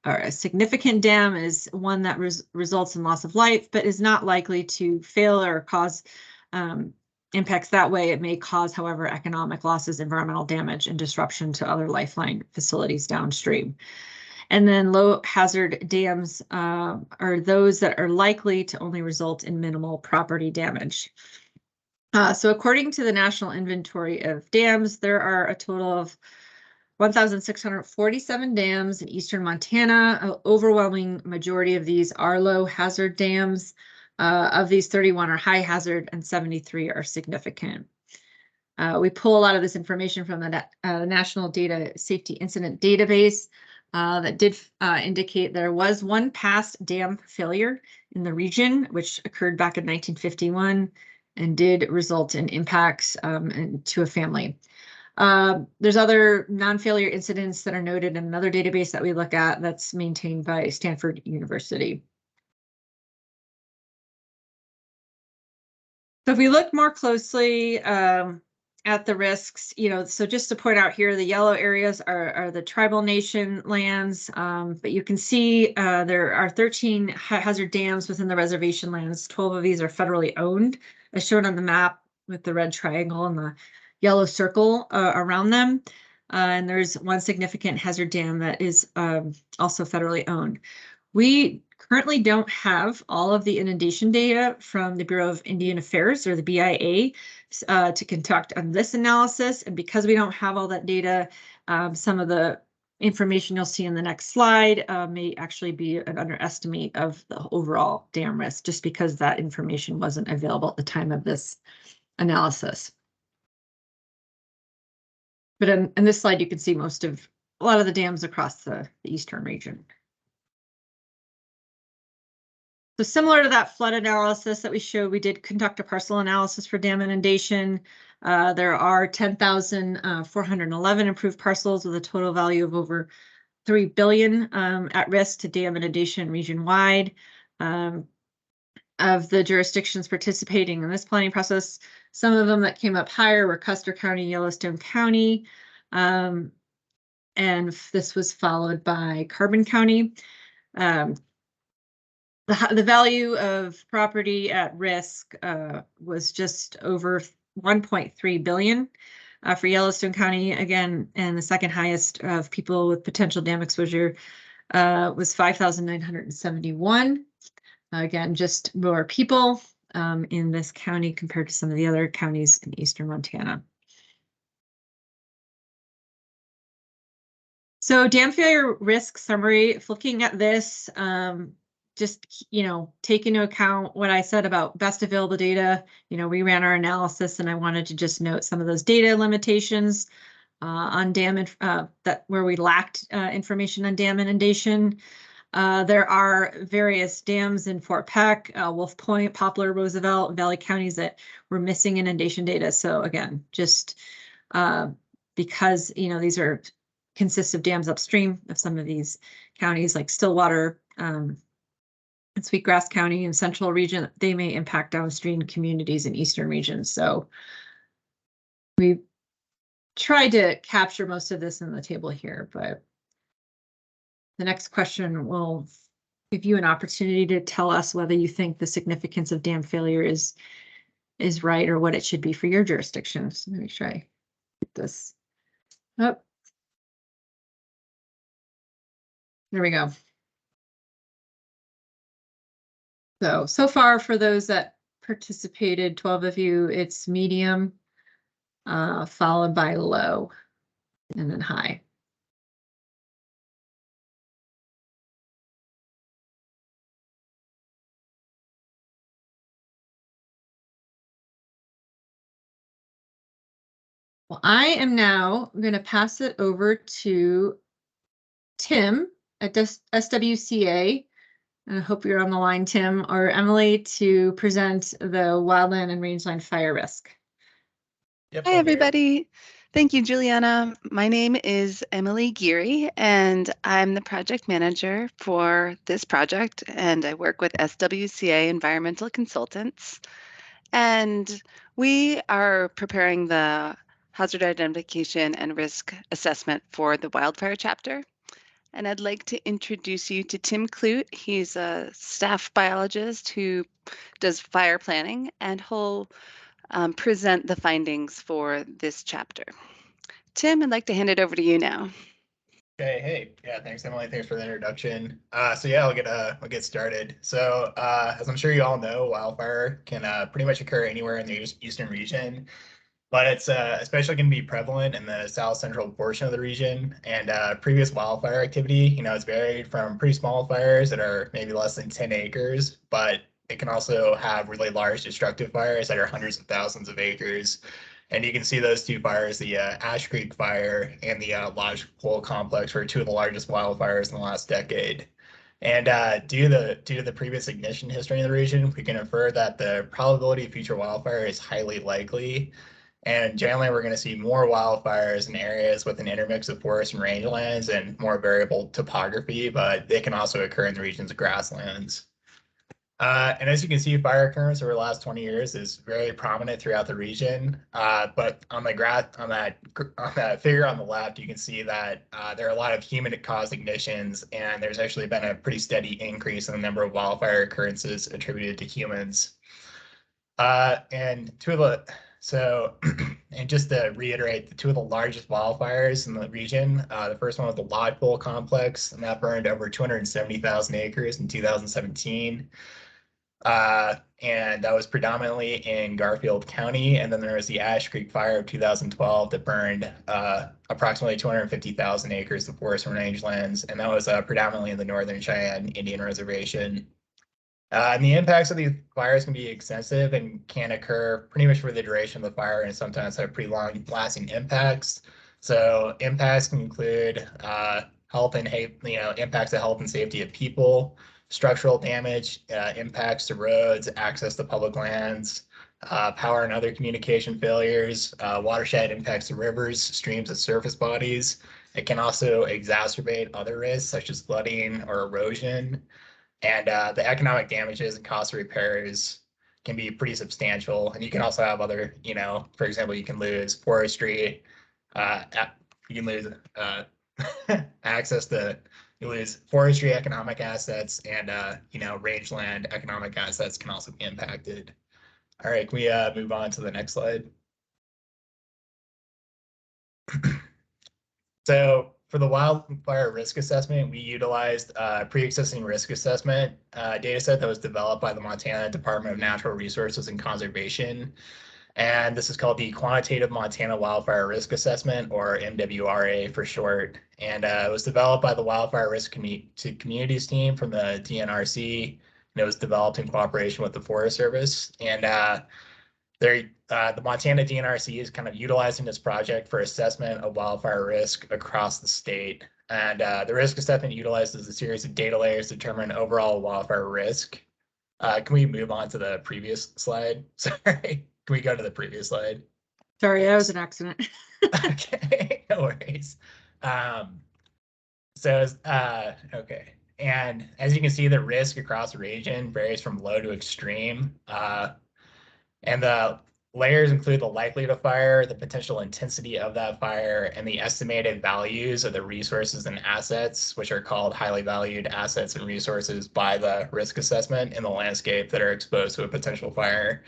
is one that results in loss of life, but is not likely to fail or cause impacts that way. It may cause, however, economic losses, environmental damage, and disruption to other lifeline facilities downstream. And then low hazard dams are those that are likely to only result in minimal property damage. So according to the National Inventory of Dams, there are a total of 1,647 dams in eastern Montana. An overwhelming majority of these are low hazard dams. Of these, 31 are high hazard and 73 are significant. We pull a lot of this information from the National Data Safety Incident Database that did indicate there was one past dam failure in the region, which occurred back in 1951 and did result in impacts to a family. There's other non-failure incidents that are noted in another database that we look at that's maintained by Stanford University. So if we look more closely at the risks, so just to point out here, the yellow areas are the tribal nation lands, but you can see there are 13 hazard dams within the reservation lands. 12 of these are federally owned, as shown on the map with the red triangle and the yellow circle around them. And there's one significant hazard dam that is also federally owned. We currently don't have all of the inundation data from the Bureau of Indian Affairs, or the BIA, to conduct on this analysis. And because we don't have all that data, some of the information you'll see in the next slide may actually be an underestimate of the overall dam risk, just because that information wasn't available at the time of this analysis. But in this slide, you can see a lot of the dams across the eastern region. So similar to that flood analysis that we showed, we did conduct a parcel analysis for dam inundation. There are 10,411 improved parcels with a total value of over 3 billion at risk to dam inundation region-wide. Of the jurisdictions participating in this planning process, some of them that came up higher were Custer County, Yellowstone County, and this was followed by Carbon County. The value of property at risk was just over 1.3 billion for Yellowstone County, again, and the second highest of people with potential dam exposure was 5,971. Again, just more people in this county compared to some of the other counties in eastern Montana. So dam failure risk summary, looking at this, just, take into account what I said about best available data. We ran our analysis and I wanted to just note some of those data limitations on dam where we lacked information on dam inundation. There are various dams in Fort Peck, Wolf Point, Poplar, Roosevelt, Valley counties that were missing inundation data. So again, just because, these consist of dams upstream of some of these counties like Stillwater, and Sweetgrass County and Central Region, they may impact downstream communities in Eastern regions. So we tried to capture most of this in the table here, but the next question will give you an opportunity to tell us whether you think the significance of dam failure is right or what it should be for your jurisdiction. So let me try get this up. There we go. So far for those that participated, 12 of you, it's medium, followed by low, and then high. Well, I am now going to pass it over to Tim at SWCA, and I hope you're on the line, Tim, or Emily, to present the wildland and rangeland fire risk. Yep, Hi, I'm here. everybody. Thank you, Juliana. My name is Emily Geary, and I'm the project manager for this project, and I work with SWCA Environmental Consultants. And we are preparing the hazard identification and risk assessment for the wildfire chapter. And I'd like to introduce you to Tim Clute. He's a staff biologist who does fire planning, and he'll present the findings for this chapter. Tim, I'd like to hand it over to you now. Okay, hey, yeah, thanks Emily, thanks for the introduction. So yeah, I'll get started. So as I'm sure you all know, wildfire can pretty much occur anywhere in the eastern region, but it's especially going to be prevalent in the south central portion of the region. And previous wildfire activity, it's varied from pretty small fires that are maybe less than 10 acres, but it can also have really large destructive fires that are hundreds of thousands of acres. And you can see those two fires, the Ash Creek fire and the Lodge Pole complex, were two of the largest wildfires in the last decade. And due to the previous ignition history in the region, we can infer that the probability of future wildfire is highly likely. And generally, we're going to see more wildfires in areas with an intermix of forest and rangelands and more variable topography, but they can also occur in the regions of grasslands. And as you can see, fire occurrence over the last 20 years is very prominent throughout the region. But on the graph, on that figure on the left, you can see that there are a lot of human-caused ignitions, and there's actually been a pretty steady increase in the number of wildfire occurrences attributed to humans. And just to reiterate, the two of the largest wildfires in the region, the first one was the Lodge Pole complex, and that burned over 270,000 acres in 2017. And that was predominantly in Garfield County. And then there was the Ash Creek fire of 2012 that burned approximately 250,000 acres of forest and rangelands. And that was predominantly in the Northern Cheyenne Indian Reservation. And the impacts of these fires can be extensive and can occur pretty much for the duration of the fire, and sometimes have pretty long lasting impacts. So impacts can include impacts to health and safety of people, structural damage, impacts to roads, access to public lands, power and other communication failures, watershed impacts to rivers, streams, and surface bodies. It can also exacerbate other risks such as flooding or erosion. And the economic damages and cost of repairs can be pretty substantial. And you can also have other, for example, you can lose forestry, you can lose access to, you lose forestry economic assets, and rangeland economic assets can also be impacted. All right, can we move on to the next slide? So for the wildfire risk assessment, we utilized a pre-existing risk assessment data set that was developed by the Montana Department of Natural Resources and Conservation. And this is called the Quantitative Montana Wildfire Risk Assessment, or MWRA for short. And it was developed by the Wildfire Risk to Communities team from the DNRC. And it was developed in cooperation with the Forest Service. And the Montana DNRC is kind of utilizing this project for assessment of wildfire risk across the state. And the risk assessment utilizes a series of data layers to determine overall wildfire risk. Can we move on to the previous slide? Sorry, can we go to the previous slide? Sorry, that was an accident. Okay, no worries. Okay. And as you can see, the risk across the region varies from low to extreme. And the layers include the likelihood of fire, the potential intensity of that fire, and the estimated values of the resources and assets, which are called highly valued assets and resources by the risk assessment in the landscape that are exposed to a potential fire.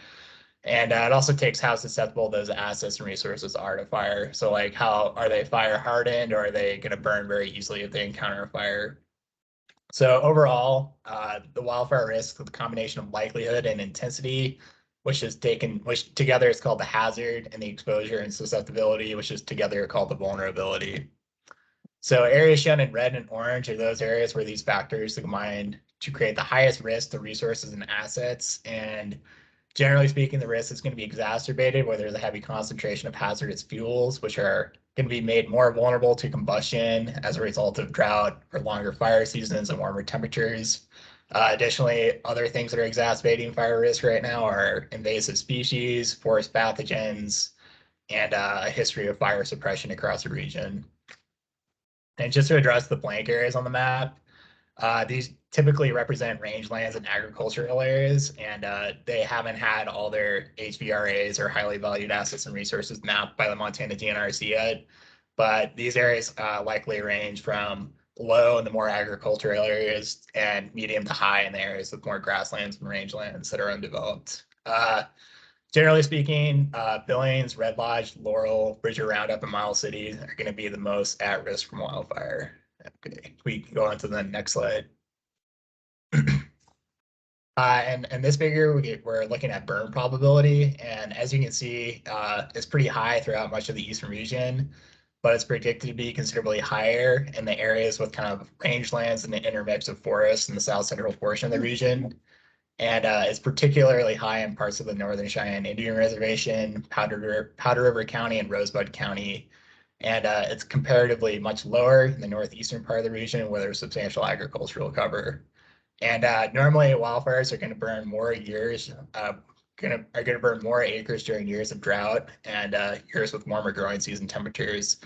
And it also takes how susceptible those assets and resources are to fire. So like, how are they fire hardened, or are they going to burn very easily if they encounter a fire? So overall, the wildfire risk with a combination of likelihood and intensity, which together is called the hazard, and the exposure and susceptibility, which is together called the vulnerability. So areas shown in red and orange are those areas where these factors combine to create the highest risk to resources and assets. And generally speaking, the risk is going to be exacerbated where there's a heavy concentration of hazardous fuels, which are going to be made more vulnerable to combustion as a result of drought or longer fire seasons and warmer temperatures. Additionally, other things that are exacerbating fire risk right now are invasive species, forest pathogens, and a history of fire suppression across the region. And just to address the blank areas on the map, these typically represent rangelands and agricultural areas, and they haven't had all their HVRAs or highly valued assets and resources mapped by the Montana DNRC yet. But these areas likely range from low in the more agricultural areas and medium to high in the areas with more grasslands and rangelands that are undeveloped. Generally speaking, Billings, Red Lodge, Laurel, Bridger Roundup, and Miles City are going to be the most at risk from wildfire. Okay, we can go on to the next slide. And this figure, we're looking at burn probability. And as you can see, it's pretty high throughout much of the eastern region, but it's predicted to be considerably higher in the areas with kind of rangelands and the intermix of forests in the south central portion of the region. And it's particularly high in parts of the Northern Cheyenne Indian Reservation, Powder River County, and Rosebud County. And it's comparatively much lower in the northeastern part of the region where there's substantial agricultural cover. And normally wildfires are going to burn more years, are going to burn more acres during years of drought and years with warmer growing season temperatures.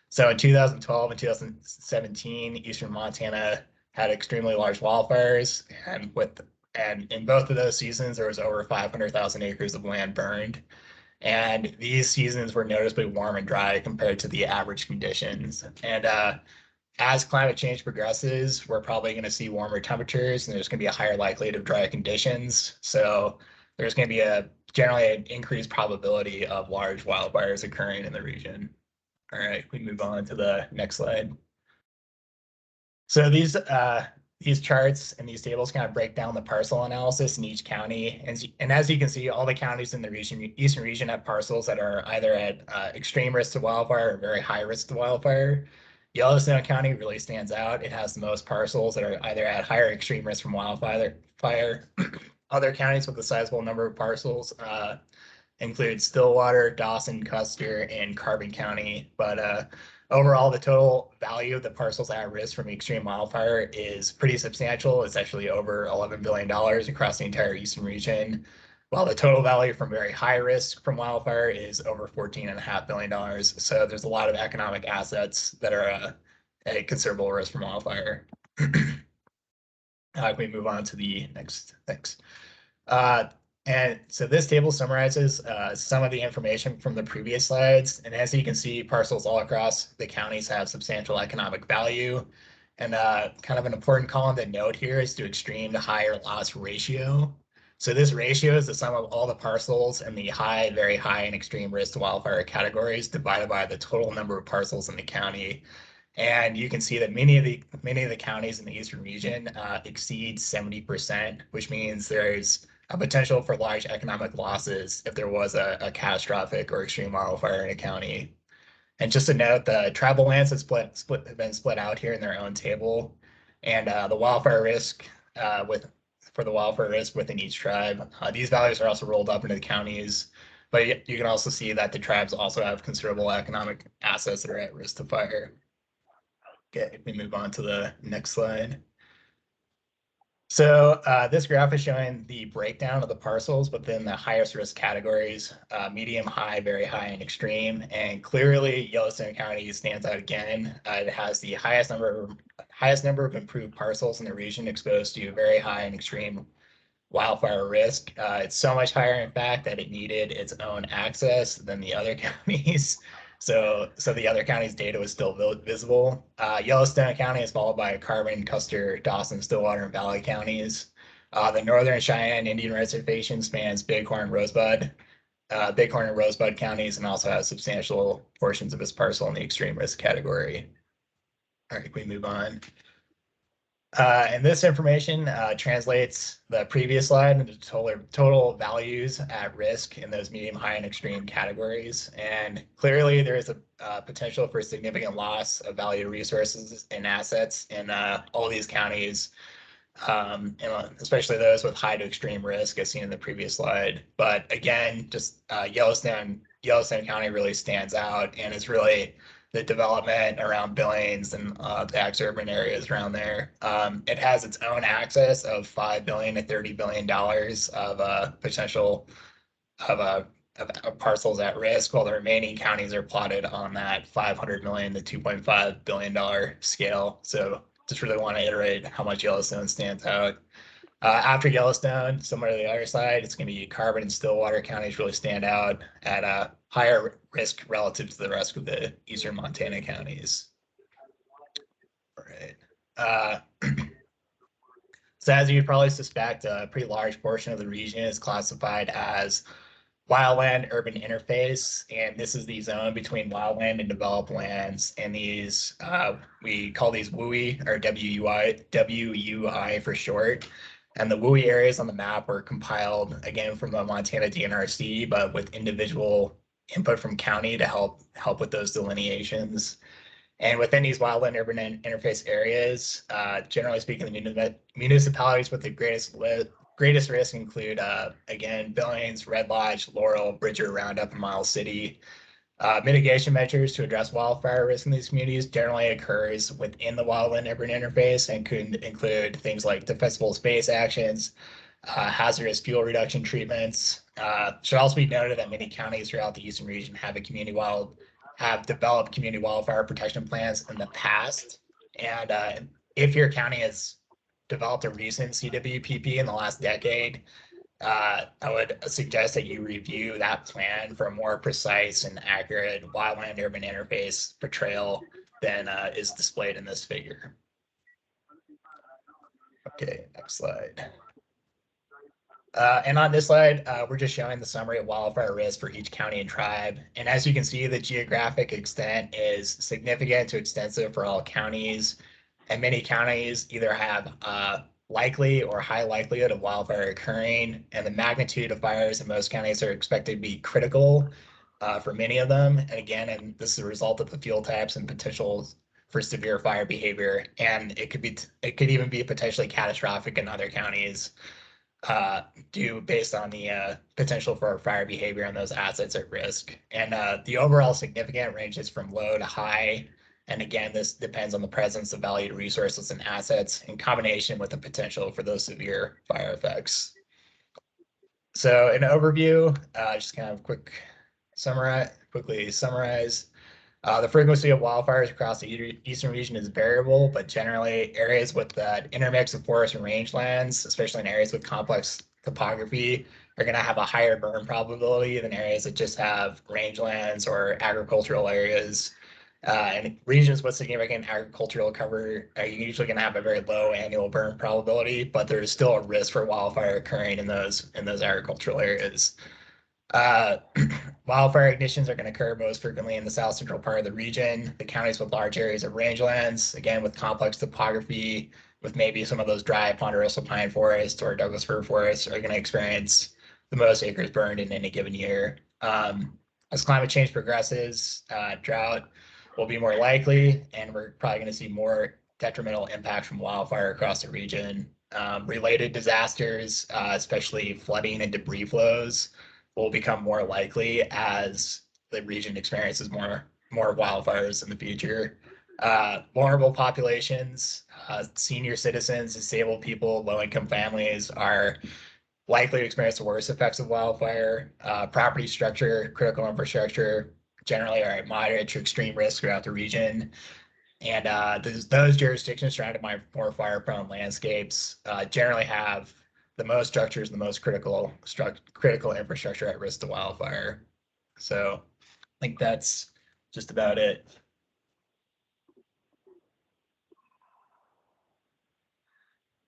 So in 2012 and 2017, eastern Montana had extremely large wildfires, and in both of those seasons, there was over 500,000 acres of land burned. And these seasons were noticeably warm and dry compared to the average conditions. And as climate change progresses, we're probably going to see warmer temperatures and there's going to be a higher likelihood of dry conditions. So there's going to be generally an increased probability of large wildfires occurring in the region. All right, we move on to the next slide. So these charts and these tables kind of break down the parcel analysis in each county. And as you can see, all the counties in the eastern region have parcels that are either at extreme risk to wildfire or very high risk to wildfire. Yellowstone County really stands out. It has the most parcels that are either at higher extreme risk from wildfire. Other counties with a sizable number of parcels include Stillwater, Dawson, Custer, and Carbon County. But overall, the total value of the parcels at risk from extreme wildfire is pretty substantial. It's actually over $11 billion across the entire eastern region, while the total value from very high risk from wildfire is over $14.5 billion. So there's a lot of economic assets that are at a considerable risk from wildfire. We move on to the next. Thanks. And so this table summarizes some of the information from the previous slides. And as you can see, parcels all across the counties have substantial economic value. And kind of an important column to note here is to extreme to higher loss ratio. So this ratio is the sum of all the parcels in the high, very high, and extreme risk to wildfire categories divided by the total number of parcels in the county. And you can see that many of the counties in the eastern region exceed 70%, which means there's a potential for large economic losses if there was a catastrophic or extreme wildfire in a county. And just to note, the tribal lands have been split out here in their own table, and the wildfire risk for the wildfire risk within each tribe. These values are also rolled up into the counties, but you can also see that the tribes also have considerable economic assets that are at risk to fire. Okay, we move on to the next slide. So this graph is showing the breakdown of the parcels within the highest risk categories, medium, high, very high, and extreme. And clearly, Yellowstone County stands out again. It has the highest number of improved parcels in the region exposed to very high and extreme wildfire risk. It's so much higher, in fact, that it needed its own access than the other counties. So the other counties' data was still visible. Yellowstone County is followed by Carbon, Custer, Dawson, Stillwater, and Valley counties. The Northern Cheyenne Indian Reservation spans Bighorn, Rosebud counties, and also has substantial portions of its parcel in the extreme risk category. All right, we move on. And this information translates the previous slide into total values at risk in those medium, high, and extreme categories. And clearly, there is a potential for significant loss of valued resources and assets in all these counties, and especially those with high to extreme risk, as seen in the previous slide. But again, just Yellowstone County really stands out, and it's really the development around Billings and the ex-urban areas around there. It has its own access of $5 billion to $30 billion of potential of parcels at risk, while the remaining counties are plotted on that $500 million to $2.5 billion scale. So just really want to iterate how much Yellowstone stands out. After Yellowstone, similar to the other side, it's going to be Carbon and Stillwater counties really stand out at a higher risk relative to the rest of the eastern Montana counties. All right. So as you'd probably suspect, a pretty large portion of the region is classified as wildland urban interface, and this is the zone between wildland and developed lands. And these we call these WUI, or WUI for short. And the WUI areas on the map were compiled again from the Montana DNRC, but with individual input from county to help with those delineations. And within these wildland urban interface areas, generally speaking, the municipalities with the greatest risk include, again, Billings, Red Lodge, Laurel, Bridger, Roundup, and Miles City. Mitigation measures to address wildfire risk in these communities generally occurs within the wildland urban interface and could include things like defensible space actions, hazardous fuel reduction treatments. Should also be noted that many counties throughout the eastern region have developed community wildfire protection plans in the past. And if your county has developed a recent CWPP in the last decade, I would suggest that you review that plan for a more precise and accurate wildland urban interface portrayal than is displayed in this figure. Okay, next slide. And on this slide, we're just showing the summary of wildfire risk for each county and tribe. And as you can see, the geographic extent is significant to extensive for all counties. And many counties either have likely or high likelihood of wildfire occurring. And the magnitude of fires in most counties are expected to be critical for many of them. And again, this is a result of the fuel types and potential for severe fire behavior. And it could even be potentially catastrophic in other counties. Based on the potential for fire behavior on those assets at risk. And the overall significant ranges from low to high. And again, this depends on the presence of valued resources and assets in combination with the potential for those severe fire effects. So an overview, just kind of quickly summarize. The frequency of wildfires across the eastern region is variable, but generally areas with that intermix of forest and rangelands, especially in areas with complex topography, are going to have a higher burn probability than areas that just have rangelands or agricultural areas. And regions with significant agricultural cover are usually going to have a very low annual burn probability, but there is still a risk for wildfire occurring in those agricultural areas. Wildfire ignitions are going to occur most frequently in the south central part of the region. The counties with large areas of rangelands, again with complex topography, with maybe some of those dry ponderosa pine forests or Douglas fir forests, are going to experience the most acres burned in any given year. As climate change progresses, drought will be more likely, and we're probably going to see more detrimental impact from wildfire across the region. Related disasters, especially flooding and debris flows, will become more likely as the region experiences more wildfires in the future. Vulnerable populations, senior citizens, disabled people, low-income families are likely to experience the worst effects of wildfire. Property structure, critical infrastructure generally are at moderate to extreme risk throughout the region. And those jurisdictions surrounded by more fire-prone landscapes generally have the most structures, the most critical infrastructure at risk to wildfire. So I think that's just about it.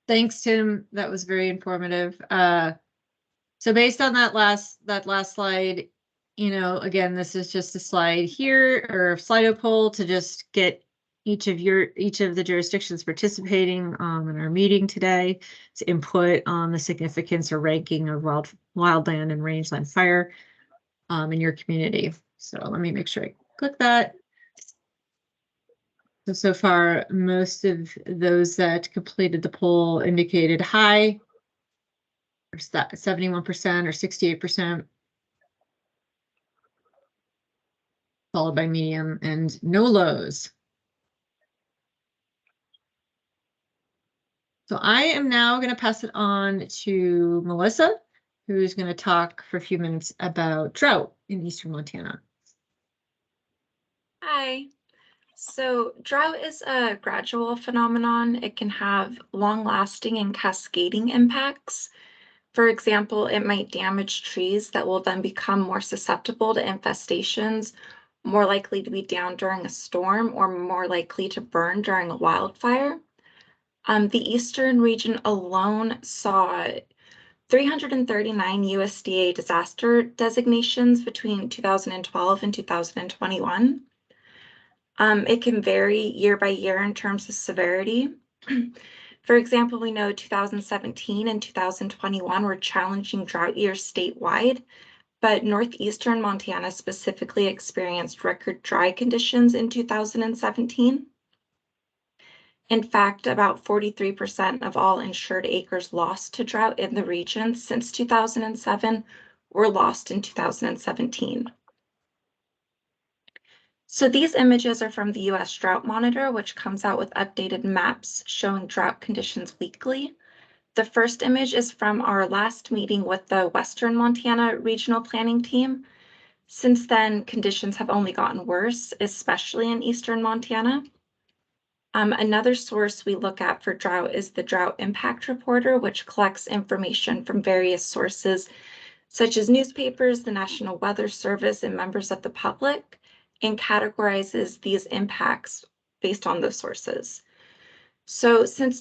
Thanks, Tim. That was very informative. So based on that last slide, again, this is just a slide here or a Slido poll to just get each of the jurisdictions participating in our meeting today to input on the significance or ranking of wildland and rangeland fire in your community. So let me make sure I click that. So far, most of those that completed the poll indicated high, or 71% or 68%. followed by medium, and no lows. So I am now going to pass it on to Melissa, who's going to talk for a few minutes about drought in eastern Montana. Hi. So drought is a gradual phenomenon. It can have long-lasting and cascading impacts. For example, it might damage trees that will then become more susceptible to infestations, more likely to be down during a storm, or more likely to burn during a wildfire. The eastern region alone saw 339 USDA disaster designations between 2012 and 2021. It can vary year by year in terms of severity. For example, we know 2017 and 2021 were challenging drought years statewide, but northeastern Montana specifically experienced record dry conditions in 2017. In fact, about 43% of all insured acres lost to drought in the region since 2007 were lost in 2017. So these images are from the U.S. Drought Monitor, which comes out with updated maps showing drought conditions weekly. The first image is from our last meeting with the Western Montana Regional Planning Team. Since then, conditions have only gotten worse, especially in eastern Montana. Another source we look at for drought is the Drought Impact Reporter, which collects information from various sources, such as newspapers, the National Weather Service, and members of the public, and categorizes these impacts based on those sources. So since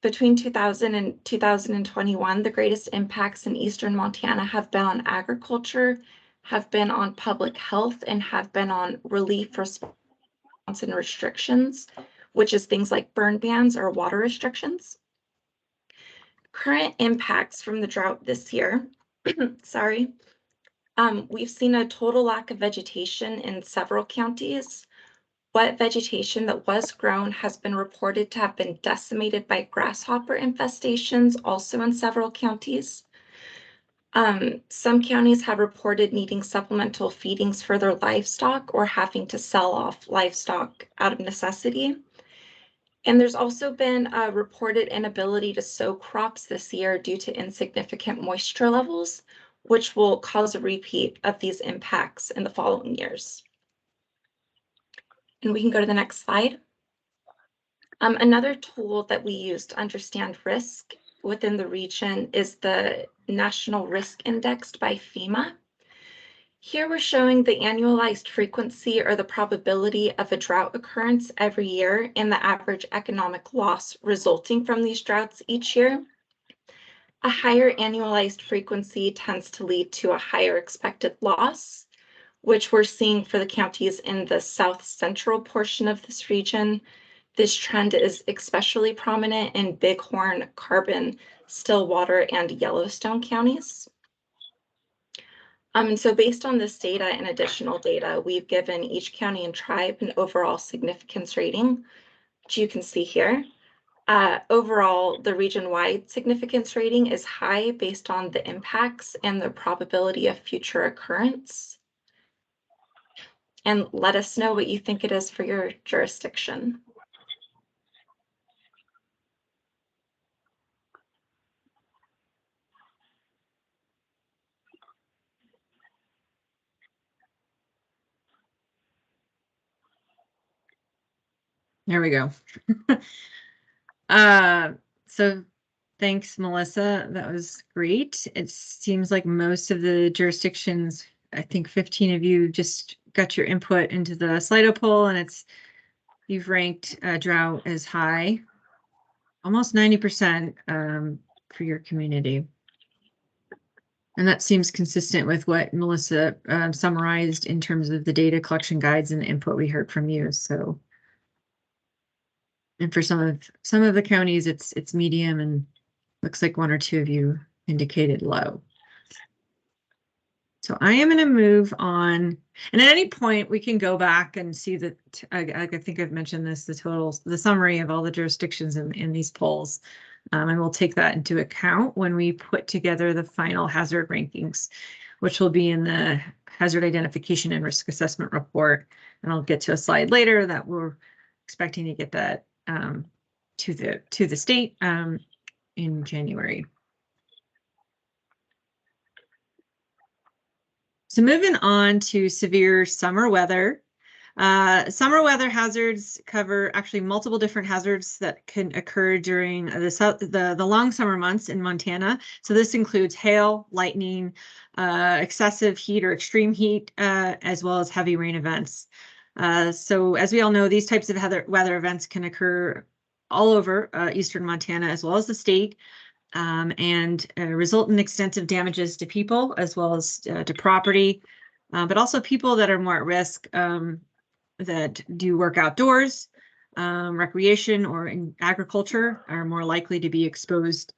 between 2000 and 2021, the greatest impacts in eastern Montana have been on agriculture, have been on public health, and have been on relief response and restrictions, which is things like burn bans or water restrictions. Current impacts from the drought this year, sorry, we've seen a total lack of vegetation in several counties. Wet vegetation that was grown has been reported to have been decimated by grasshopper infestations, also in several counties. Some counties have reported needing supplemental feedings for their livestock or having to sell off livestock out of necessity. And there's also been a reported inability to sow crops this year due to insignificant moisture levels, which will cause a repeat of these impacts in the following years. And we can go to the next slide. Another tool that we use to understand risk within the region is the National Risk Index by FEMA. Here we're showing the annualized frequency or the probability of a drought occurrence every year and the average economic loss resulting from these droughts each year. A higher annualized frequency tends to lead to a higher expected loss, which we're seeing for the counties in the south central portion of this region. This trend is especially prominent in Bighorn, Carbon, Stillwater, and Yellowstone counties. So based on this data and additional data, we've given each county and tribe an overall significance rating, which you can see here. Overall, the region-wide significance rating is high based on the impacts and the probability of future occurrence. And let us know what you think it is for your jurisdiction. There we go. So thanks, Melissa. That was great. It seems like most of the jurisdictions, I think 15 of you just got your input into the Slido poll, and you've ranked drought as high, almost 90% for your community. And that seems consistent with what Melissa summarized in terms of the data collection guides and the input we heard from you. So, and for some of the counties, it's medium, and looks like one or two of you indicated low. So I am going to move on, and at any point we can go back and see that. I think I've mentioned this, the summary of all the jurisdictions in these polls, and we'll take that into account when we put together the final hazard rankings. which will be in the hazard identification and risk assessment report. And I'll get to a slide later that we're expecting to get that to the state in January. So moving on to severe summer weather. Summer weather hazards cover actually multiple different hazards that can occur during the long summer months in Montana. So this includes hail, lightning, excessive heat or extreme heat, as well as heavy rain events. So as we all know, these types of weather events can occur all over eastern Montana as well as the state. And result in extensive damages to people as well as to property, but also people that are more at risk that do work outdoors, recreation, or in agriculture are more likely to be exposed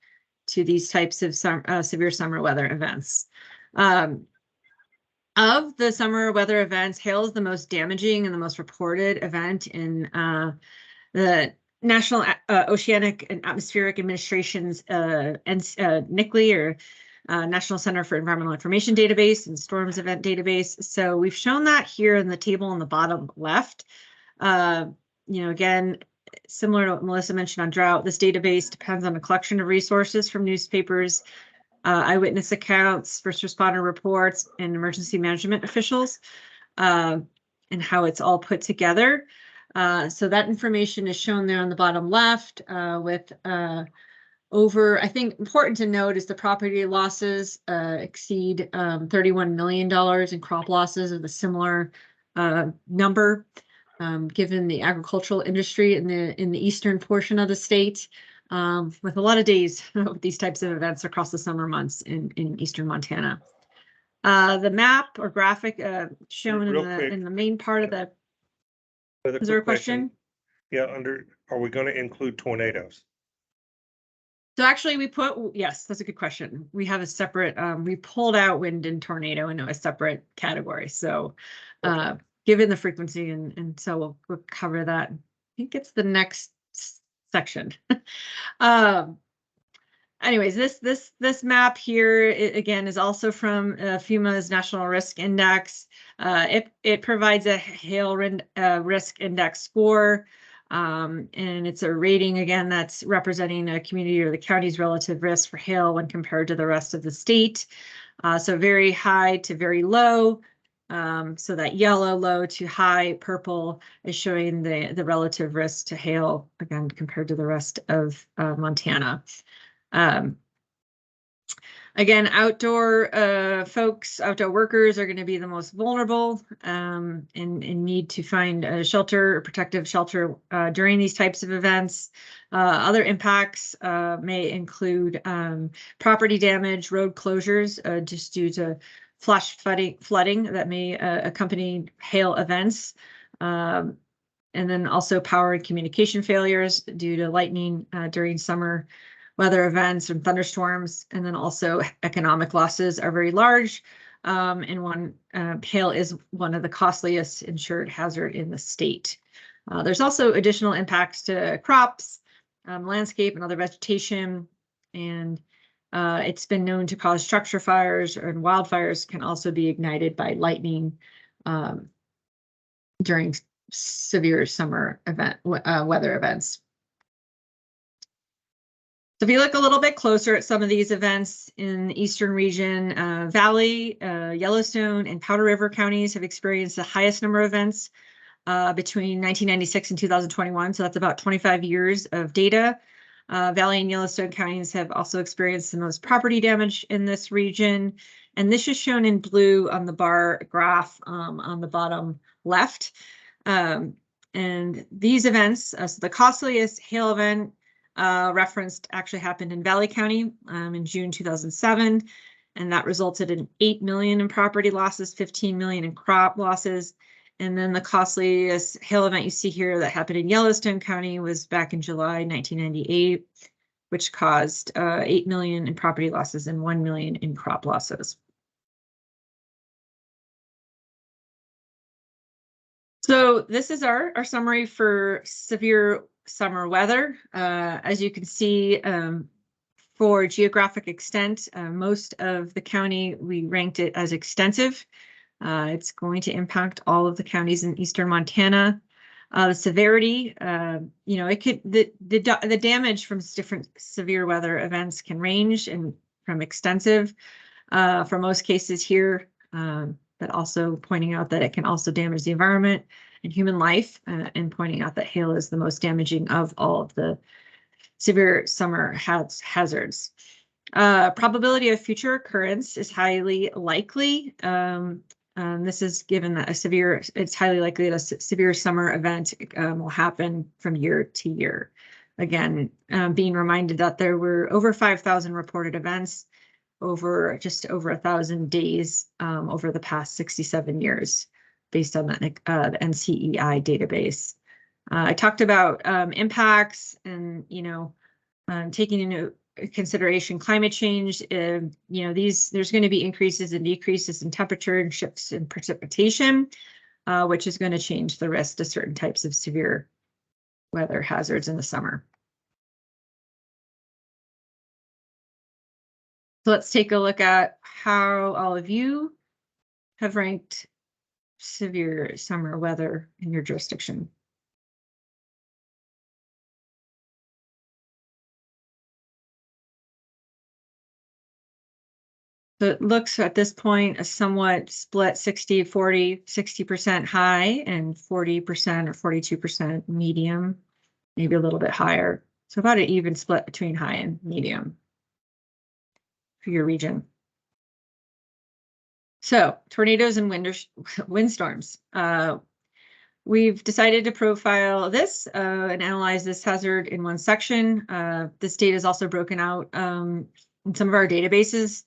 to these types of severe summer weather events. Of the summer weather events, hail is the most damaging and the most reported event in the National Oceanic and Atmospheric Administration's NCLE, or National Center for Environmental Information Database and Storms Event Database. So we've shown that here in the table on the bottom left. Again, similar to what Melissa mentioned on drought, this database depends on a collection of resources from newspapers, eyewitness accounts, first responder reports, and emergency management officials, and how it's all put together. So that information is shown there on the bottom left with over, I think important to note is the property losses exceed $31 million in crop losses of a similar number, given the agricultural industry in the eastern portion of the state, with a lot of days with these types of events across the summer months in eastern Montana. The map or graphic shown in the main part of the. Is there a question? Yeah, are we going to include tornadoes? So actually yes, that's a good question. We have a separate, we pulled out wind and tornado into a separate category. So given the frequency and so we'll cover that. I think it's the next section. Anyways, this map here, again, is also from FEMA's National Risk Index. It provides a hail risk index score, and it's a rating, again, that's representing a community or the county's relative risk for hail when compared to the rest of the state. So very high to very low. So that yellow, low to high, purple is showing the relative risk to hail, again, compared to the rest of Montana. Again, outdoor folks, outdoor workers are going to be the most vulnerable and need to find a shelter or protective shelter during these types of events. Other impacts may include property damage, road closures just due to flash flooding that may accompany hail events. And then also power and communication failures due to lightning during summer weather events and thunderstorms, and then also economic losses are very large. And hail is one of the costliest insured hazard in the state. There's also additional impacts to crops, landscape, and other vegetation. And it's been known to cause structure fires, and wildfires can also be ignited by lightning during severe summer weather events. So if you look a little bit closer at some of these events in the eastern region, Valley, Yellowstone, and Powder River counties have experienced the highest number of events between 1996 and 2021. So that's about 25 years of data. Valley and Yellowstone counties have also experienced the most property damage in this region. And this is shown in blue on the bar graph on the bottom left. And these events, so the costliest hail event referenced actually happened in Valley County in June 2007, and that resulted in 8 million in property losses, 15 million in crop losses. And then the costliest hail event you see here that happened in Yellowstone County was back in July 1998, which caused 8 million in property losses and 1 million in crop losses. So this is our summary for severe summer weather. As you can see, For geographic extent, most of the county, we ranked it as extensive. It's going to impact all of the counties in eastern Montana. The severity, it could the damage from different severe weather events can range and from extensive for most cases here, but also pointing out that it can also damage the environment and human life, and pointing out that hail is the most damaging of all of the severe summer hazards. Probability of future occurrence is highly likely. This is given that it's highly likely that a severe summer event will happen from year to year. Again, being reminded that there were over 5,000 reported events over just over 1,000 days over the past 67 years, based on the NCEI database. I talked about impacts and, taking into consideration climate change. There's going to be increases and decreases in temperature and shifts in precipitation, which is going to change the risk to certain types of severe weather hazards in the summer. So let's take a look at how all of you have ranked severe summer weather in your jurisdiction. So it looks at this point a somewhat split 60-40, 60% high and 40% or 42% medium, maybe a little bit higher. So about an even split between high and medium for your region. So tornadoes and windstorms. We've decided to profile this and analyze this hazard in one section. This data is also broken out in some of our databases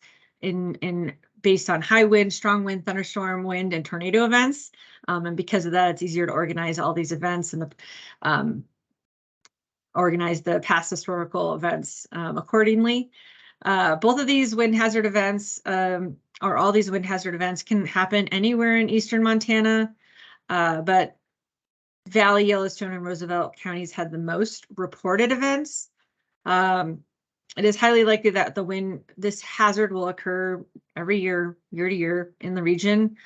based on high wind, strong wind, thunderstorm wind, and tornado events. And because of that, it's easier to organize all these events and organize the past historical events accordingly. Both of these wind hazard events, or all these wind hazard events, can happen anywhere in eastern Montana, but Valley, Yellowstone, and Roosevelt counties had the most reported events. It is highly likely that this hazard will occur every year to year in the region.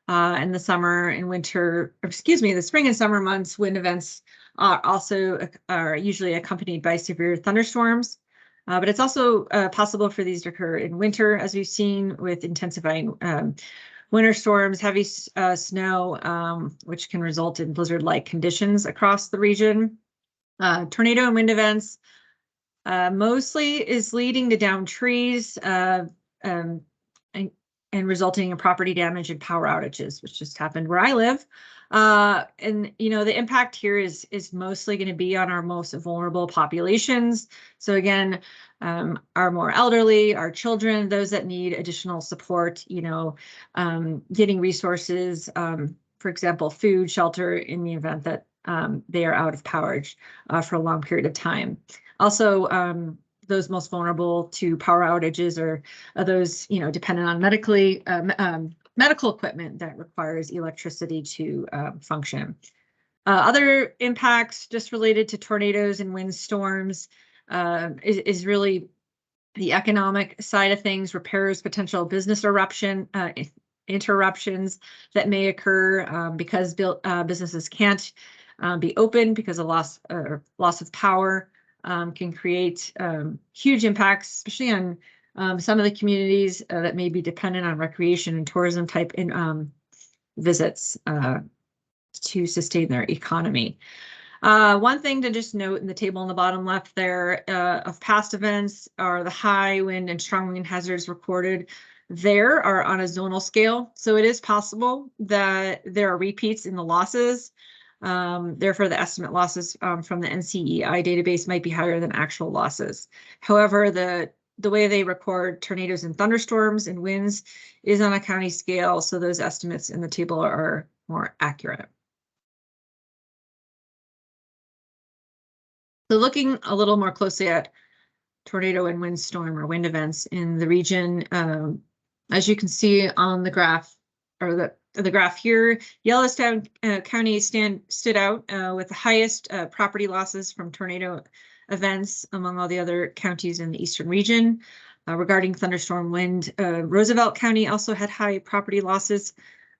In the summer and winter, the spring and summer months, wind events are usually accompanied by severe thunderstorms. But it's also possible for these to occur in winter, as we've seen with intensifying winter storms, heavy snow, which can result in blizzard-like conditions across the region. Tornado and wind events mostly is leading to downed trees and resulting in property damage and power outages, which just happened where I live. And the impact here is mostly going to be on our most vulnerable populations. So again, our more elderly, our children, those that need additional support, getting resources, for example, food, shelter, in the event that they are out of power for a long period of time. Also, those most vulnerable to power outages are those, dependent on medical equipment that requires electricity to function. Other impacts just related to tornadoes and windstorms is really the economic side of things, repairs, potential business interruptions that may occur because businesses can't be open because of loss of power. Can create huge impacts, especially on some of the communities that may be dependent on recreation and tourism type visits to sustain their economy. One thing to just note in the table on the bottom left there of past events are the high wind and strong wind hazards recorded there are on a zonal scale. So it is possible that there are repeats in the losses. Therefore, the estimate losses from the NCEI database might be higher than actual losses. However, the way they record tornadoes and thunderstorms and winds is on a county scale, so those estimates in the table are more accurate. So looking a little more closely at tornado and windstorm or wind events in the region, as you can see on the graph, or the graph here, Yellowstone County stood out with the highest property losses from tornado events among all the other counties in the eastern region. Regarding thunderstorm wind, Roosevelt County also had high property losses,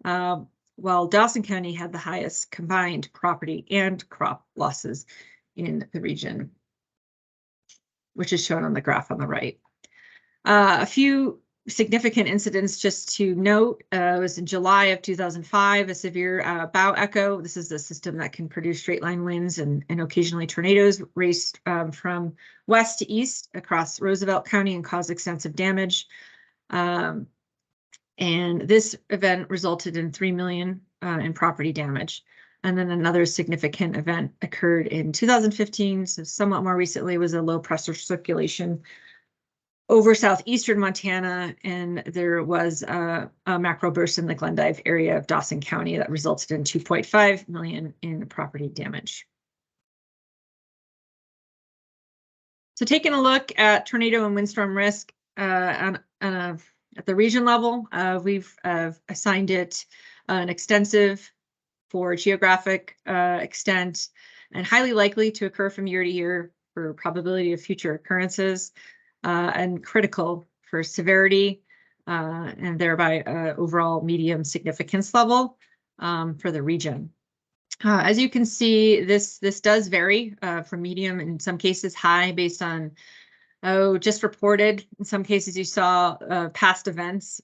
while Dawson County had the highest combined property and crop losses in the region, which is shown on the graph on the right. A few significant incidents just to note, was in July of 2005, a severe bow echo. This is a system that can produce straight line winds and occasionally tornadoes raced from west to east across Roosevelt County and caused extensive damage. And this event resulted in $3 million in property damage. And then another significant event occurred in 2015, so somewhat more recently, was a low pressure circulation over southeastern Montana, and there was a macro burst in the Glendive area of Dawson County that resulted in $2.5 million in property damage. So taking a look at tornado and windstorm risk at the region level, we've assigned it an extensive for geographic extent and highly likely to occur from year to year for probability of future occurrences, and critical for severity and thereby overall medium significance level for the region. As you can see, this does vary from medium, in some cases high, based on just reported. In some cases, you saw past events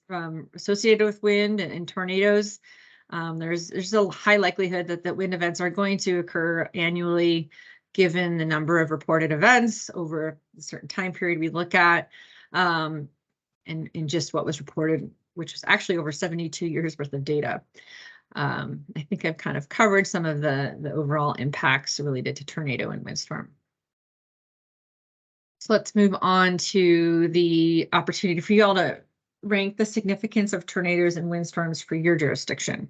associated with wind and tornadoes. There's a high likelihood that the wind events are going to occur annually, given the number of reported events over a certain time period we look at, and just what was reported, which was actually over 72 years worth of data. I think I've kind of covered some of the overall impacts related to tornado and windstorm. So let's move on to the opportunity for you all to rank the significance of tornadoes and windstorms for your jurisdiction.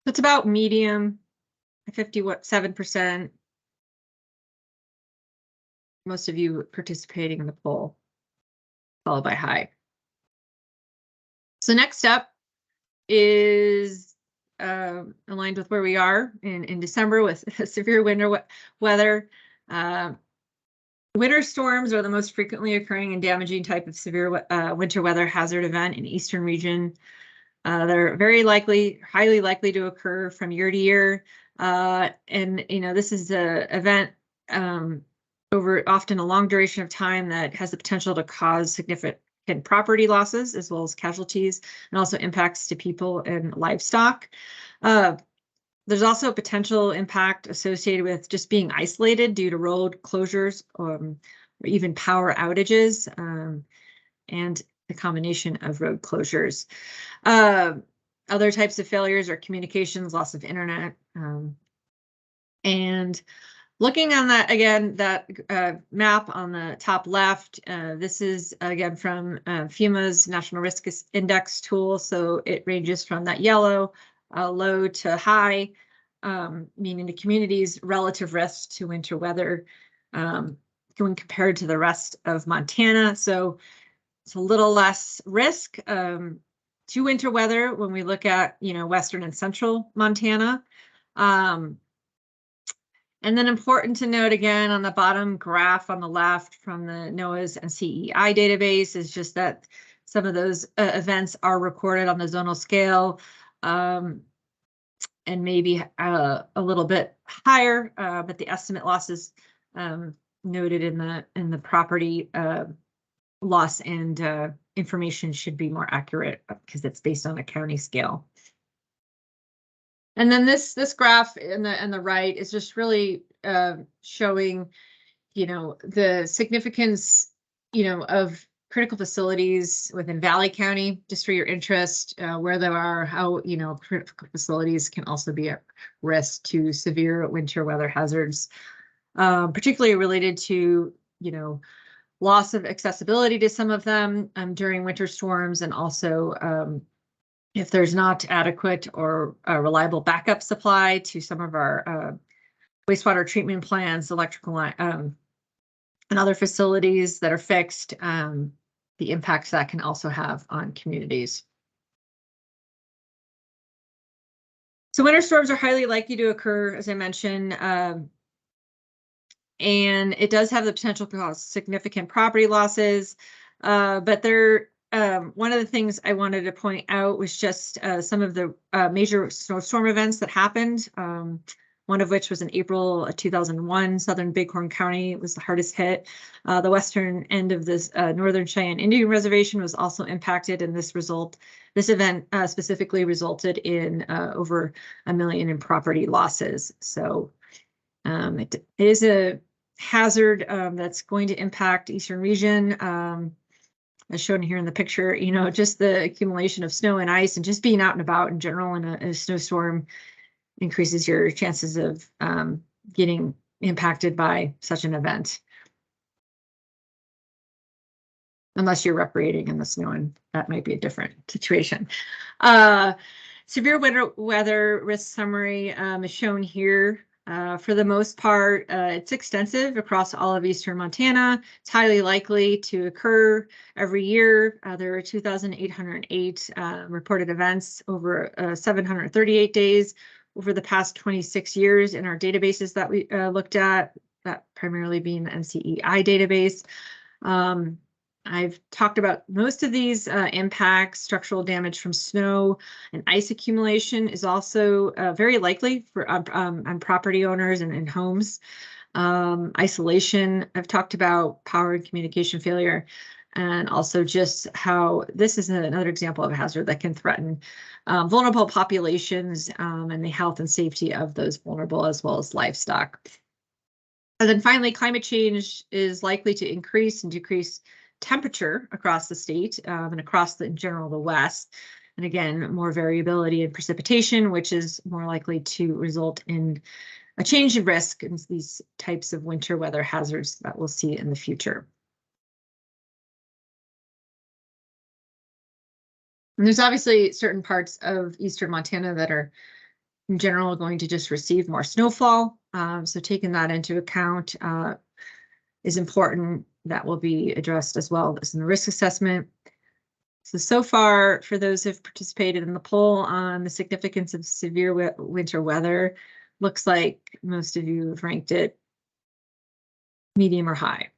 It's about medium, 57%. Most of you participating in the poll, followed by high. So next up is aligned with where we are in December with severe winter weather. Winter storms are the most frequently occurring and damaging type of severe winter weather hazard event in Eastern region. They're very likely, highly likely to occur from year to year. And, you know, this is an event over often a long duration of time that has the potential to cause significant property losses as well as casualties, and also impacts to people and livestock. There's also a potential impact associated with just being isolated due to road closures or even power outages, and the combination of road closures. Other types of failures are communications, loss of internet, and looking on that, again, that map on the top left, this is again from FEMA's National Risk Index tool. So it ranges from that yellow, low to high, meaning the community's relative risk to winter weather when compared to the rest of Montana. So it's a little less risk to winter weather when we look at, you know, western and central Montana. And then important to note again on the bottom graph on the left from the NOAA's and CEI database is just that some of those events are recorded on the zonal scale, and maybe a little bit higher, but the estimate losses noted in the property loss and information should be more accurate because it's based on a county scale. And then this graph in the right is just really showing, you know, the significance, you know, of critical facilities within Valley County, just for your interest, where there are, how, you know, critical facilities can also be at risk to severe winter weather hazards, particularly related to, you know, loss of accessibility to some of them during winter storms, and also if there's not adequate or reliable backup supply to some of our wastewater treatment plants, electrical line, and other facilities that are fixed, the impacts that can also have on communities. So winter storms are highly likely to occur, as I mentioned, and it does have the potential to cause significant property losses. But there, one of the things I wanted to point out was just some of the major snowstorm events that happened. One of which was in April 2001, Southern Bighorn County was the hardest hit. The western end of this Northern Cheyenne Indian Reservation was also impacted, and this event specifically resulted in over $1 million in property losses. So it is a hazard that's going to impact Eastern region. As shown here in the picture, you know, just the accumulation of snow and ice and just being out and about in general in a snowstorm increases your chances of getting impacted by such an event. Unless you're recreating in the snow, and that might be a different situation. Severe winter weather risk summary is shown here. For the most part, it's extensive across all of Eastern Montana. It's highly likely to occur every year. There are 2,808 reported events over 738 days over the past 26 years in our databases that we looked at, that primarily being the NCEI database. I've talked about most of these impacts. Structural damage from snow and ice accumulation is also very likely for on property owners and in homes. Isolation, I've talked about power and communication failure, and also just how this is another example of a hazard that can threaten vulnerable populations and the health and safety of those vulnerable as well as livestock. And then finally, climate change is likely to increase and decrease temperature across the state and across in general the West. And again, more variability in precipitation, which is more likely to result in a change in risk in these types of winter weather hazards that we'll see in the future. And there's obviously certain parts of Eastern Montana that are in general going to just receive more snowfall. So taking that into account is important. That will be addressed as well as in the risk assessment. So far, for those who've participated in the poll on the significance of severe winter weather, looks like most of you have ranked it medium or high.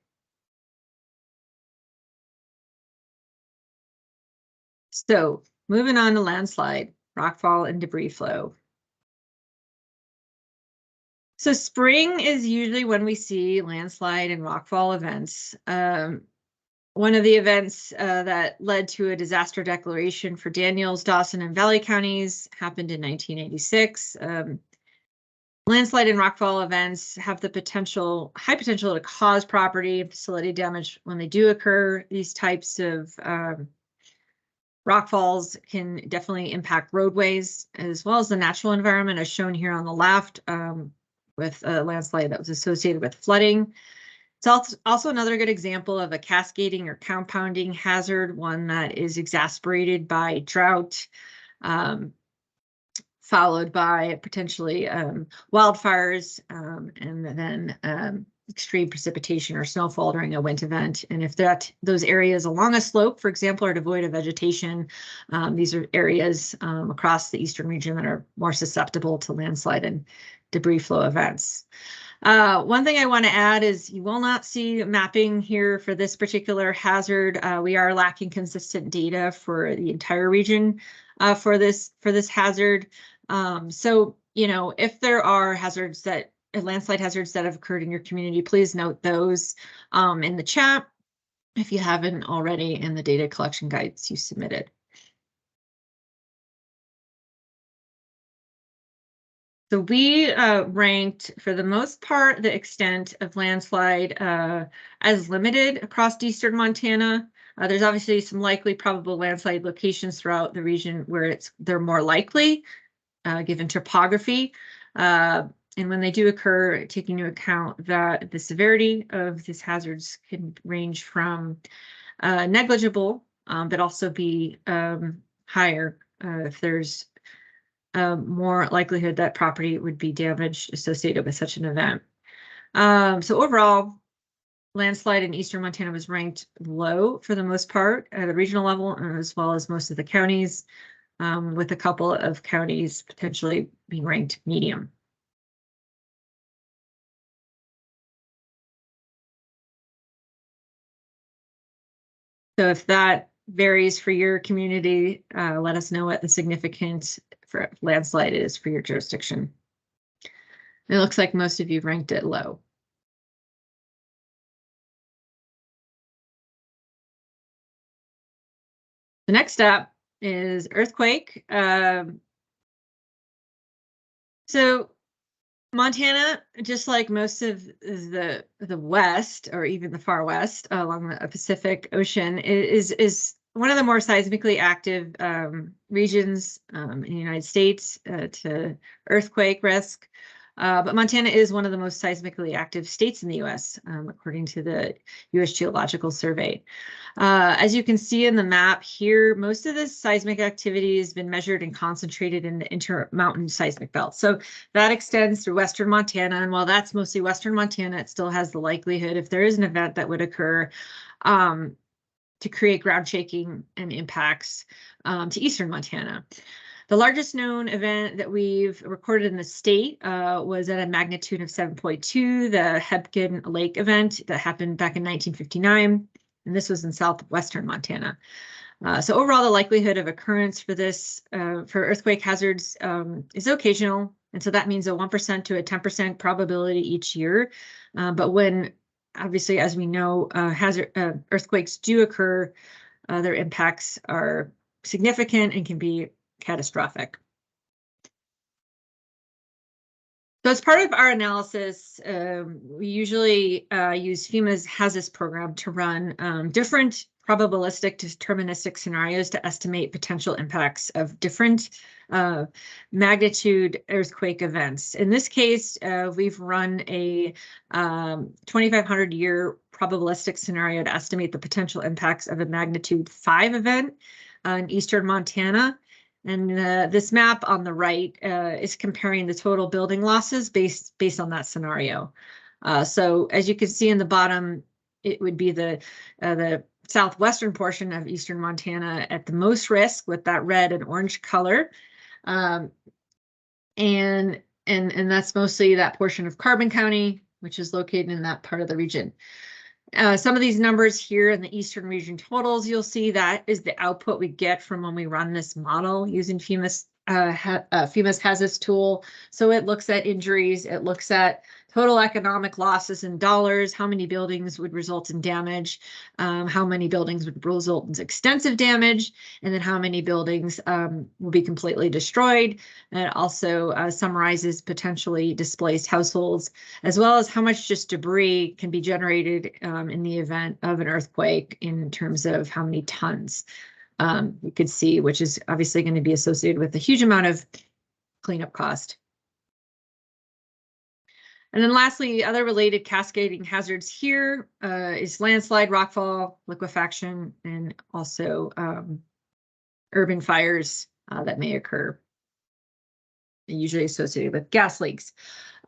So moving on to landslide, rockfall, and debris flow. So spring is usually when we see landslide and rockfall events. One of the events that led to a disaster declaration for Daniels, Dawson, and Valley counties happened in 1986. Landslide and rockfall events have the high potential to cause property and facility damage when they do occur. These types of rockfalls can definitely impact roadways as well as the natural environment, as shown here on the left, with a landslide that was associated with flooding. It's also another good example of a cascading or compounding hazard, one that is exacerbated by drought, followed by potentially wildfires, and then extreme precipitation or snowfall during a wind event. And if those areas along a slope, for example, are devoid of vegetation, these are areas across the eastern region that are more susceptible to landslide and debris flow events. One thing I want to add is you will not see mapping here for this particular hazard. We are lacking consistent data for the entire region for this hazard. So, you know, if there are landslide hazards that have occurred in your community, please note those in the chat if you haven't already in the data collection guides you submitted. So we ranked, for the most part, the extent of landslide as limited across eastern Montana. There's obviously some likely probable landslide locations throughout the region where they're more likely, given topography. And when they do occur, taking into account that the severity of these hazards can range from negligible, but also be higher if there's more likelihood that property would be damaged associated with such an event. So overall, landslide in eastern Montana was ranked low for the most part at a regional level, as well as most of the counties, with a couple of counties potentially being ranked medium. So if that varies for your community, let us know what the significance for landslide is for your jurisdiction. It looks like most of you ranked it low. The next step is earthquake. So Montana, just like most of the West, or even the far West along the Pacific Ocean, is one of the more seismically active regions in the United States to earthquake risk. But Montana is one of the most seismically active states in the U.S., according to the U.S. Geological Survey. As you can see in the map here, most of this seismic activity has been measured and concentrated in the intermountain seismic belt. So that extends through western Montana. And while that's mostly western Montana, it still has the likelihood, if there is an event that would occur, to create ground shaking and impacts to eastern Montana. The largest known event that we've recorded in the state was at a magnitude of 7.2, the Hebgen Lake event that happened back in 1959, and this was in southwestern Montana. So overall, the likelihood of occurrence for this, for earthquake hazards is occasional, and so that means a 1% to a 10% probability each year. But when, obviously, as we know, earthquakes do occur, their impacts are significant and can be catastrophic. So as part of our analysis, we usually use FEMA's HAZUS program to run different probabilistic deterministic scenarios to estimate potential impacts of different magnitude earthquake events. In this case, we've run a 2,500 year probabilistic scenario to estimate the potential impacts of a magnitude 5 event in eastern Montana. And this map on the right is comparing the total building losses based on that scenario. So as you can see in the bottom, it would be the southwestern portion of eastern Montana at the most risk with that red and orange color. And that's mostly that portion of Carbon County, which is located in that part of the region. Some of these numbers here in the eastern region totals, you'll see that is the output we get from when we run this model using FEMA's HAZUS tool. So it looks at injuries, it looks at total economic losses in dollars, how many buildings would result in damage, how many buildings would result in extensive damage, and then how many buildings will be completely destroyed. And it also summarizes potentially displaced households, as well as how much just debris can be generated in the event of an earthquake in terms of how many tons. You could see, which is obviously going to be associated with a huge amount of cleanup cost. And then lastly, other related cascading hazards here is landslide, rockfall, liquefaction, and also urban fires that may occur, usually associated with gas leaks.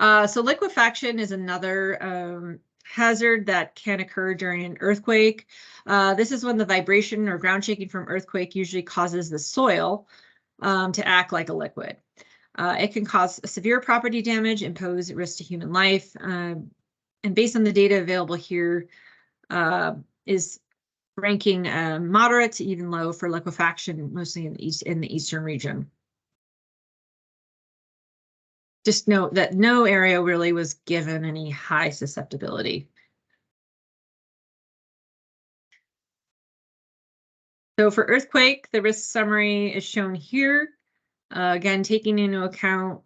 So liquefaction is another hazard that can occur during an earthquake. This is when the vibration or ground shaking from earthquake usually causes the soil to act like a liquid. It can cause severe property damage and pose risk to human life. And based on the data available here, is ranking moderate to even low for liquefaction, mostly in the eastern region. Just note that no area really was given any high susceptibility. So for earthquake, the risk summary is shown here. Again, taking into account,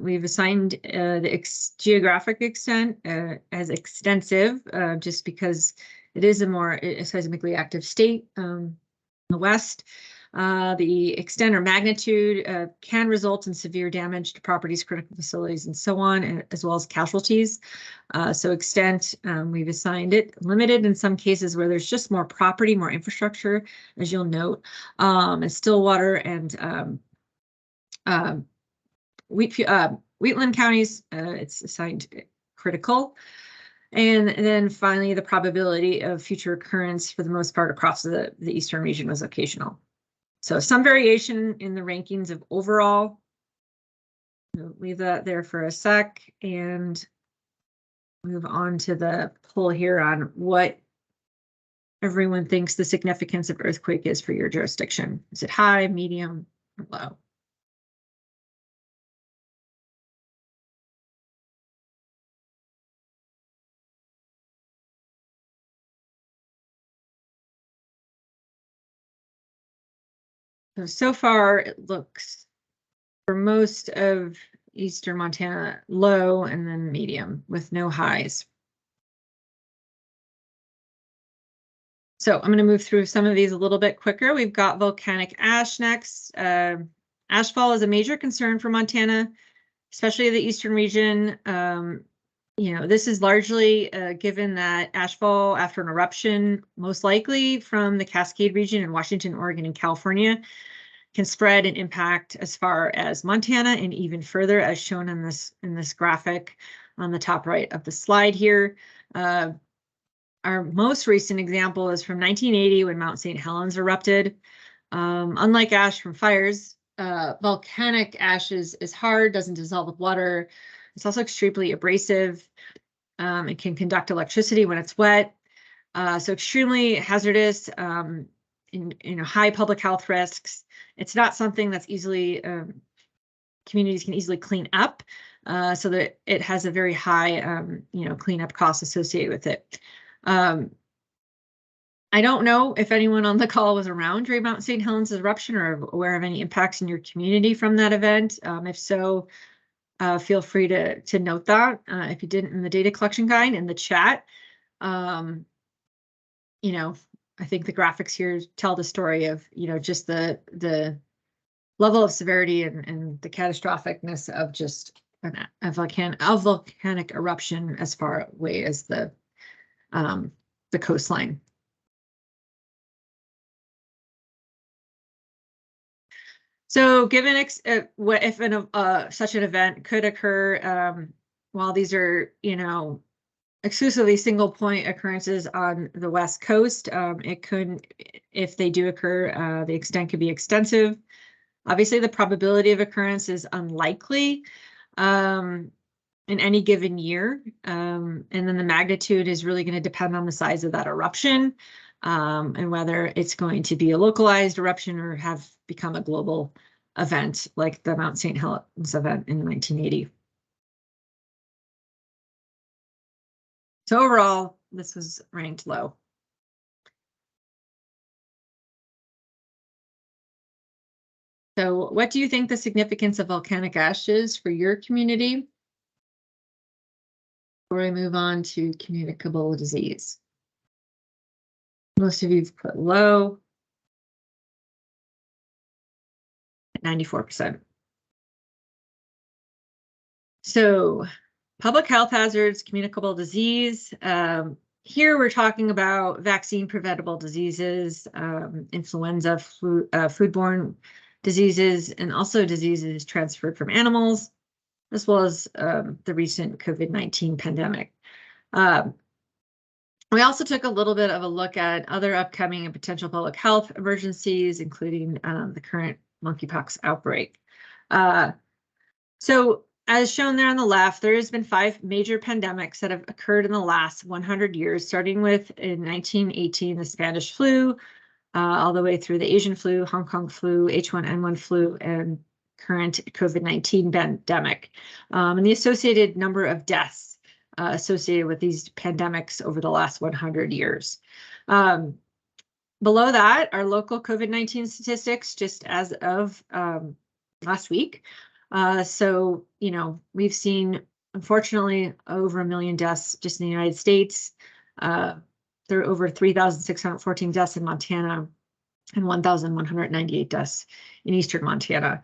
we've assigned the geographic extent as extensive, just because it is a more seismically active state in the West. The extent or magnitude can result in severe damage to properties, critical facilities, and so on, and, as well as casualties. So extent, we've assigned it limited in some cases where there's just more property, more infrastructure, as you'll note, and still water and Wheatland counties, it's assigned critical. And then finally, the probability of future occurrence for the most part across the eastern region was occasional. So some variation in the rankings of overall. We'll leave that there for a sec and move on to the poll here on what everyone thinks the significance of earthquake is for your jurisdiction. Is it high, medium, or low? So far, it looks for most of eastern Montana low and then medium with no highs. So I'm going to move through some of these a little bit quicker. We've got volcanic ash next. Ashfall is a major concern for Montana, especially the eastern region. This is largely given that ashfall after an eruption, most likely from the Cascade region in Washington, Oregon, and California, can spread and impact as far as Montana and even further, as shown in this graphic on the top right of the slide here. Our most recent example is from 1980 when Mount St. Helens erupted. Unlike ash from fires, volcanic ash is hard, doesn't dissolve with water. It's also extremely abrasive. It can conduct electricity when it's wet. So extremely hazardous, in high public health risks. It's not something that's easily, communities can easily clean up, so that it has a very high, cleanup cost associated with it. I don't know if anyone on the call was around during Mount St. Helens eruption or aware of any impacts in your community from that event. If so, feel free to note that if you didn't in the data collection guide in the chat. I think the graphics here tell the story of, just the level of severity and the catastrophicness of just a volcanic eruption as far away as the coastline. So given what if such an event could occur, while these are, exclusively single point occurrences on the West Coast, it could, if they do occur, the extent could be extensive. Obviously, the probability of occurrence is unlikely in any given year. And then the magnitude is really going to depend on the size of that eruption, and whether it's going to be a localized eruption or have become a global event like the Mount St. Helens event in 1980. So overall, this was ranked low. So what do you think the significance of volcanic ash is for your community? Before I move on to communicable disease. Most of you've put low. 94%. So public health hazards, communicable disease. Here we're talking about vaccine preventable diseases, influenza, foodborne diseases, and also diseases transferred from animals, as well as the recent COVID-19 pandemic. We also took a little bit of a look at other upcoming and potential public health emergencies, including the current monkeypox outbreak. So as shown there on the left, there has been 5 major pandemics that have occurred in the last 100 years, starting with in 1918, the Spanish flu, all the way through the Asian flu, Hong Kong flu, H1N1 flu, and current COVID-19 pandemic, and the associated number of deaths associated with these pandemics over the last 100 years. Below that, our local COVID-19 statistics just as of last week. So, we've seen, unfortunately, over 1 million deaths just in the United States. There are over 3,614 deaths in Montana and 1,198 deaths in eastern Montana.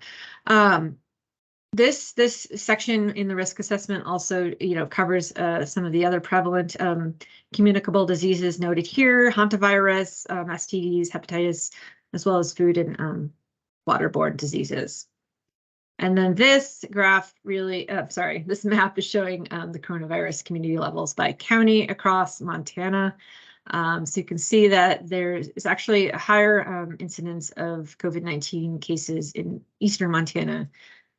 This section in the risk assessment also, covers some of the other prevalent communicable diseases noted here: hantavirus, STDs, hepatitis, as well as food and waterborne diseases. And then this graph really, this map is showing the coronavirus community levels by county across Montana. So you can see that there is actually a higher incidence of COVID-19 cases in eastern Montana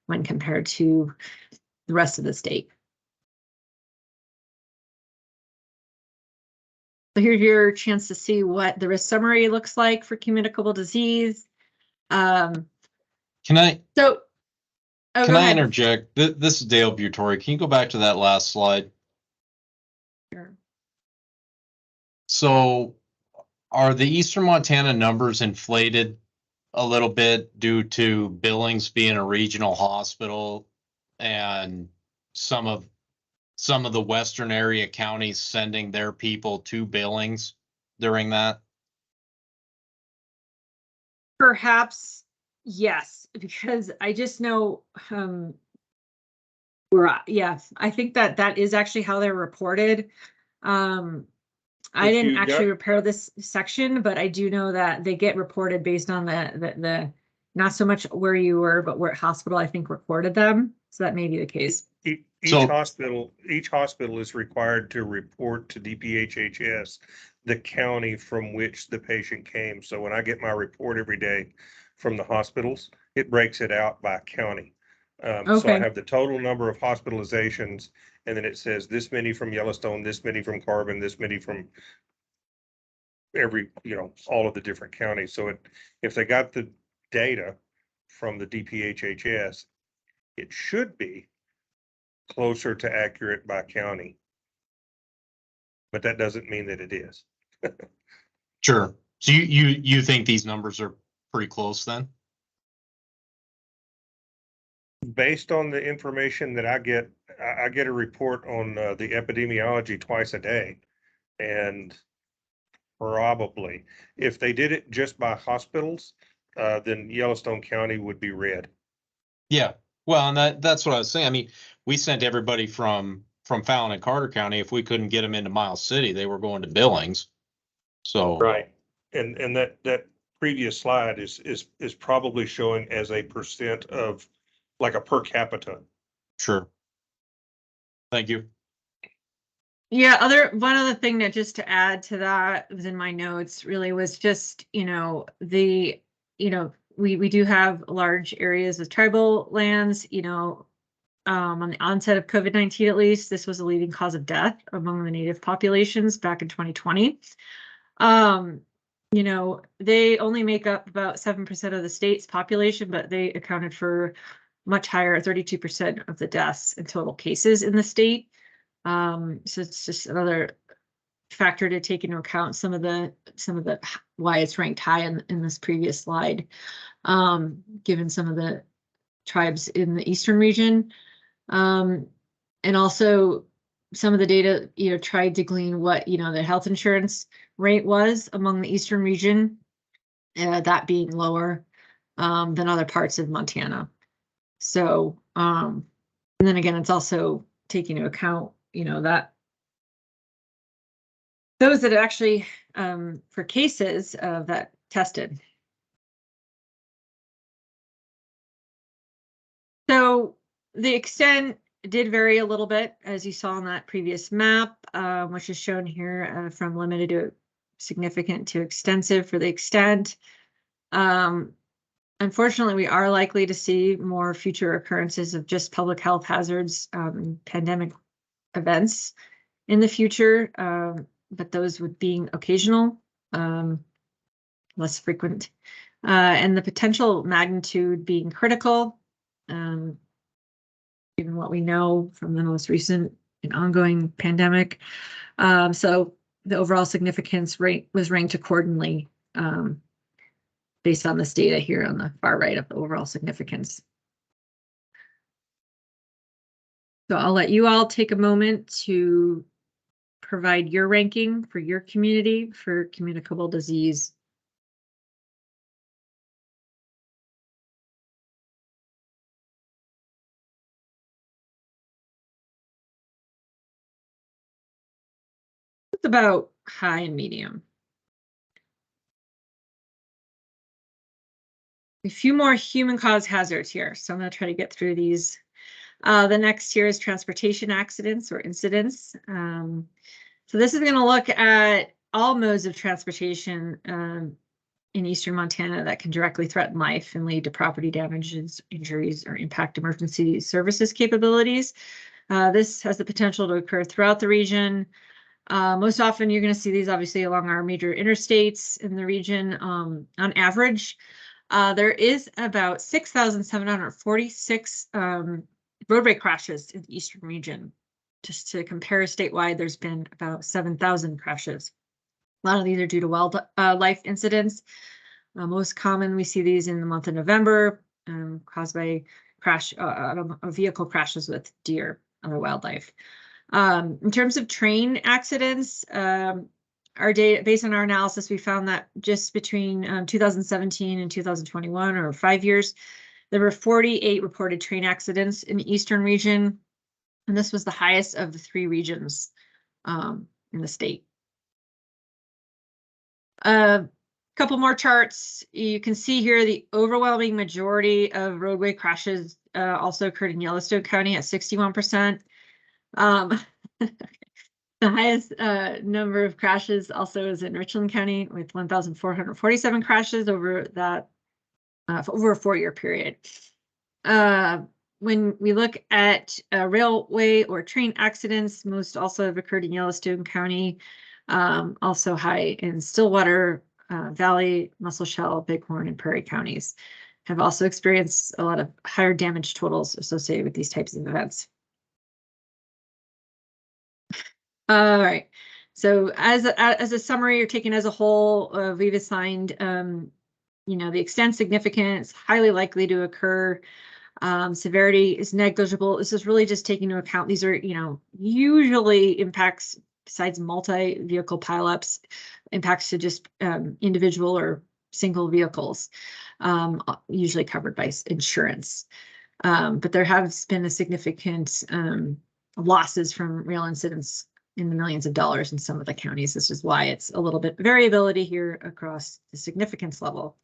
when compared to the rest of the state. So here's your chance to see what the risk summary looks like for communicable disease. Can I Go ahead. interject? This is Dale Butori. Can you go back to that last slide? Sure. So are the Eastern Montana numbers inflated a little bit due to Billings being a regional hospital and some of the western area counties sending their people to Billings during that? Perhaps, yes, because I just know yes, I think that is actually how they're reported. I If didn't you actually got- repair this section, but I do know that they get reported based on the not so much where you were, but where hospital I think recorded them. So that may be the case. Each hospital is required to report to DPHHS the county from which the patient came. So when I get my report every day from the hospitals, it breaks it out by county. So I Okay. have the total number of hospitalizations, and then it says this many from Yellowstone, this many from Carbon, this many from every, all of the different counties. So if they got the data from the DPHHS, it should be closer to accurate by county. But that doesn't mean that it is. Sure. So you think these numbers are pretty close then? Based on the information that I get a report on the epidemiology twice a day. And probably, if they did it just by hospitals, then Yellowstone County would be red. Yeah. Well, and that's what I was saying. I mean, we sent everybody from Fallon and Carter County. If we couldn't get them into Miles City, they were going to Billings. So Right. And that previous slide is probably showing as a percent of like a per capita. sure. Thank you. Yeah, one other thing that just to add to that was in my notes really was just, we do have large areas of tribal lands, on the onset of COVID-19, at least, this was a leading cause of death among the native populations back in 2020. They only make up about 7% of the state's population, but they accounted for much higher, 32% of the deaths and total cases in the state. So it's just another factor to take into account, some of the why it's ranked high in this previous slide, given some of the tribes in the eastern region. And also some of the data, tried to glean what, the health insurance rate was among the eastern region, that being lower than other parts of Montana. So, and then again, it's also taking into account, that those that actually, for cases that tested. So the extent did vary a little bit, as you saw on that previous map, which is shown here, from limited to significant to extensive for the extent. Unfortunately, we are likely to see more future occurrences of just public health hazards, pandemic events in the future, but those would being occasional, less frequent, and the potential magnitude being critical, given what we know from the most recent and ongoing pandemic. So the overall significance rate was ranked accordingly, based on this data here on the far right of the overall significance. So I'll let you all take a moment to provide your ranking for your community for communicable disease. It's about high and medium. a few more human caused hazards here. So I'm going to try to get through these. The next here is transportation accidents or incidents. So this is going to look at all modes of transportation in eastern Montana that can directly threaten life and lead to property damages, injuries, or impact emergency services capabilities. This has the potential to occur throughout the region. Most often you're going to see these obviously along our major interstates in the region. On average, there is about 6,746 roadway crashes in the eastern region. Just to compare statewide, there's been about 7,000 crashes. A lot of these are due to wildlife incidents. Most common, we see these in the month of November, caused by vehicle crashes with deer, other wildlife. In terms of train accidents, our data, based on our analysis, we found that just between 2017 and 2021, or 5 years, there were 48 reported train accidents in the eastern region, and this was the highest of the 3 regions in the state. A couple more charts. You can see here the overwhelming majority of roadway crashes also occurred in Yellowstone County at 61%. The highest number of crashes also is in Richland County with 1,447 crashes over that over a 4-year period. When we look at railway or train accidents, most also have occurred in Yellowstone County, also high in Stillwater Valley, Muscle Shell, Bighorn, and Prairie counties. Have also experienced a lot of higher damage totals associated with these types of events. All right. So as a summary, or taken as a whole, we've assigned, the extent, significance, highly likely to occur. Severity is negligible. This is really just taking into account, these are, usually impacts, besides multi-vehicle pileups, impacts to just individual or single vehicles, usually covered by insurance. But there has been a significant losses from rail incidents in the millions of dollars in some of the counties. This is why it's a little bit variability here across the significance level.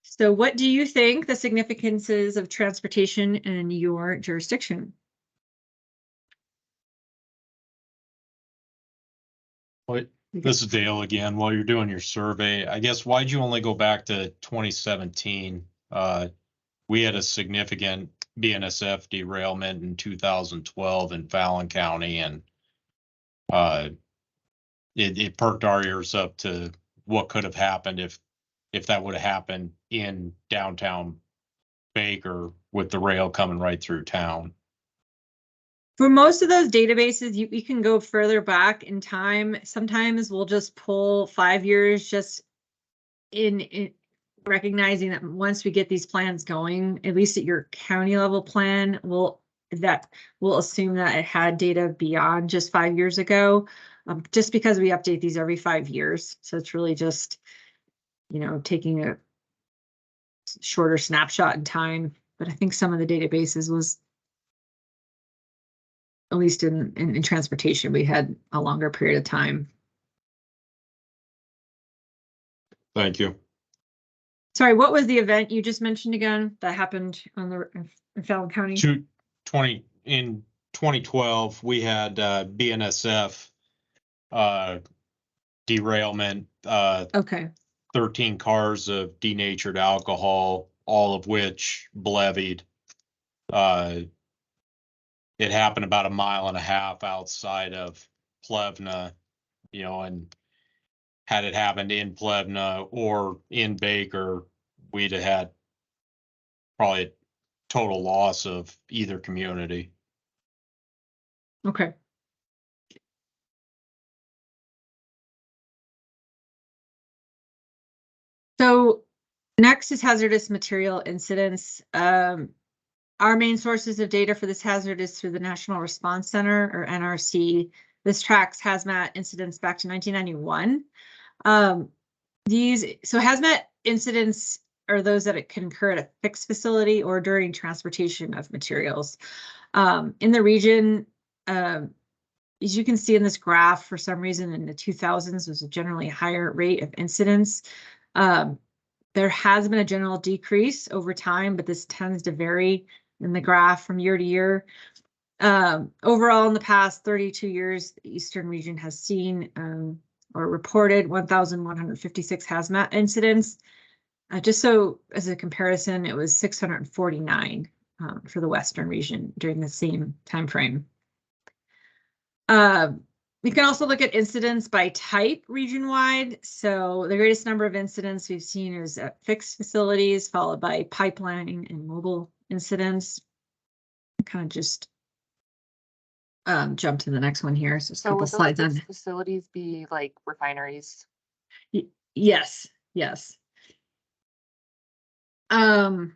So what do you think the significance is of transportation in your jurisdiction? This is Dale again. While you're doing your survey, I guess, why'd you only go back to 2017? We had a significant BNSF derailment in 2012 in Fallon County, and it perked our ears up to what could have happened if that would have happened in downtown Baker with the rail coming right through town. For most of those databases, you can go further back in time. Sometimes we'll just pull 5 years just in recognizing that once we get these plans going, at least at your county level plan, we'll assume that it had data beyond just 5 years ago, just because we update these every 5 years. So it's really just, taking a shorter snapshot in time. But I think some of the databases was, at least in transportation, we had a longer period of time. Thank you. Sorry, what was the event you just mentioned again that happened in Fallon County? In 2012, we had BNSF derailment. Okay. 13 cars of denatured alcohol, all of which levied. It happened about 1.5 miles outside of Plevna, and had it happened in Plevna or in Baker, we'd have had probably a total loss of either community. Okay. So next is hazardous material incidents. Our main sources of data for this hazard is through the National Response Center, or NRC. This tracks hazmat incidents back to 1991. Hazmat incidents are those that it can occur at a fixed facility or during transportation of materials. In the region, as you can see in this graph, for some reason in the 2000s was a generally higher rate of incidents. There has been a general decrease over time, but this tends to vary in the graph from year to year. Overall, in the past 32 years, the Eastern region has seen or reported 1,156 hazmat incidents. Just so as a comparison, it was 649 for the Western region during the same time frame. We can also look at incidents by type region-wide. So the greatest number of incidents we've seen is at fixed facilities, followed by pipeline and mobile incidents. Kind of just jump to the next one here. So, So would those fixed facilities be like refineries? Yes, yes. So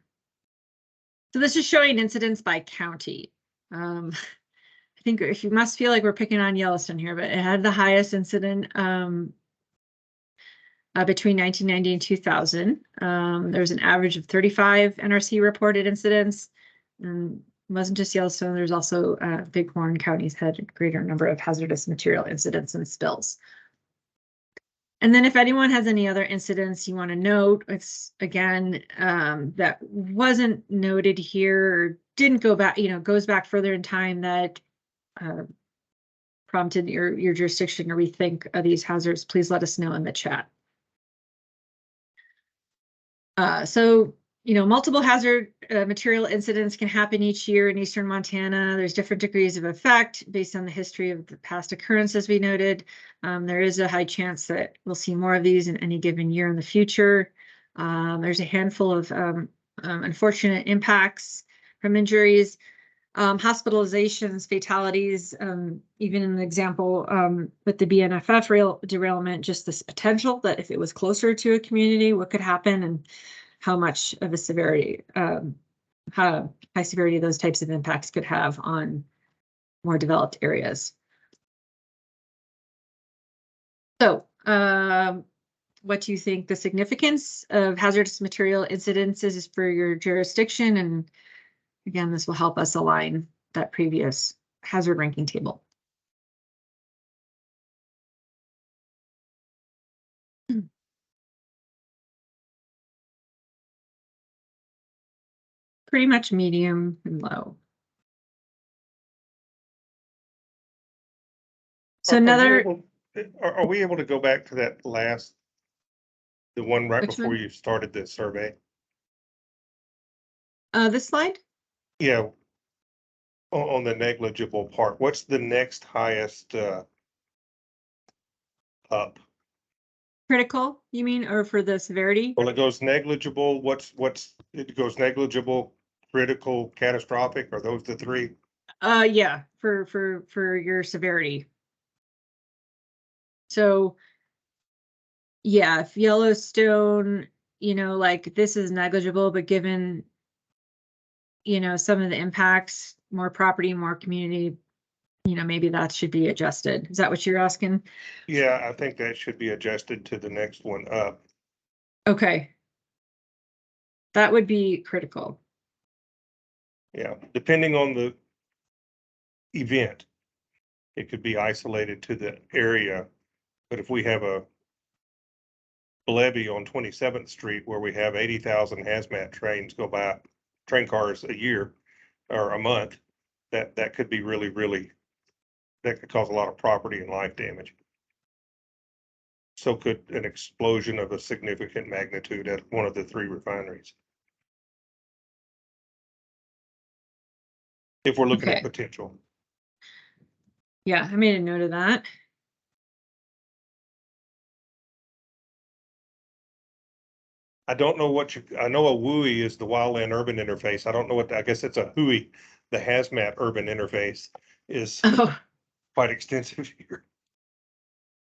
this is showing incidents by county. I think if you must feel like we're picking on Yellowstone here, but it had the highest incident between 1990 and 2000. There was an average of 35 NRC reported incidents. And it wasn't just Yellowstone, there's also Bighorn counties had a greater number of hazardous material incidents and spills. And then if anyone has any other incidents you want to note, it's again, that wasn't noted here or didn't go back, goes back further in time that prompted your jurisdiction to rethink these hazards, please let us know in the chat. So, multiple hazard material incidents can happen each year in Eastern Montana. There's different degrees of effect based on the history of the past occurrences we noted. There is a high chance that we'll see more of these in any given year in the future. There's a handful of unfortunate impacts from injuries. Hospitalizations, fatalities, even in the example with the BNFF derailment, just this potential that if it was closer to a community, what could happen and how much of a severity, how high severity those types of impacts could have on more developed areas. So what do you think the significance of hazardous material incidents is for your jurisdiction? And again, this will help us align that previous hazard ranking table. Pretty much medium and low. So Are we able to go back to that the one right Which before one? you started the survey? This slide? Yeah. On the negligible part, what's the next highest up? Critical, you mean, or for the severity? Well, it goes negligible. It goes negligible, critical, catastrophic. Are those the three? Yeah, for your severity. So yeah, if Yellowstone, like this is negligible, but given, some of the impacts, more property, more community, maybe that should be adjusted. Is that what you're asking? Yeah, I think that should be adjusted to the next one up. Okay. That would be critical. Yeah, depending on the event, it could be isolated to the area. But if we have a levee on 27th Street where we have 80,000 hazmat trains go by, train cars a year or a month, that could be really, that could cause a lot of property and life damage. So could an explosion of a significant magnitude at one of the three refineries. If we're looking at potential. Yeah, I made a note of that. I don't know I know a WUI is the wildland urban interface. I don't know I guess it's a HUI. The hazmat urban interface is quite extensive here.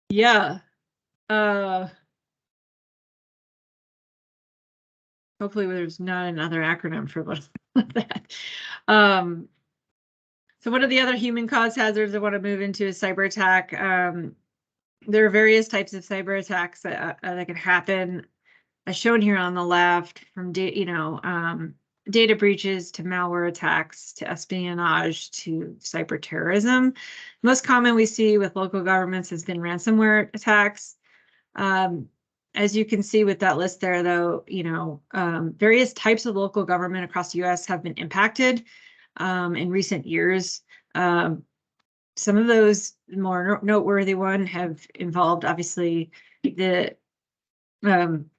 Yeah. Hopefully there's not another acronym for that. So one of the other human caused hazards I want to move into is cyber attack. There are various types of cyber attacks that can happen, as shown here on the left, from data breaches to malware attacks to espionage to cyber terrorism. Most common we see with local governments has been ransomware attacks. as you can see with that list there, though, you know, various types of local government across the U.S. have been impacted in recent years. Some of those more noteworthy one have involved, obviously, the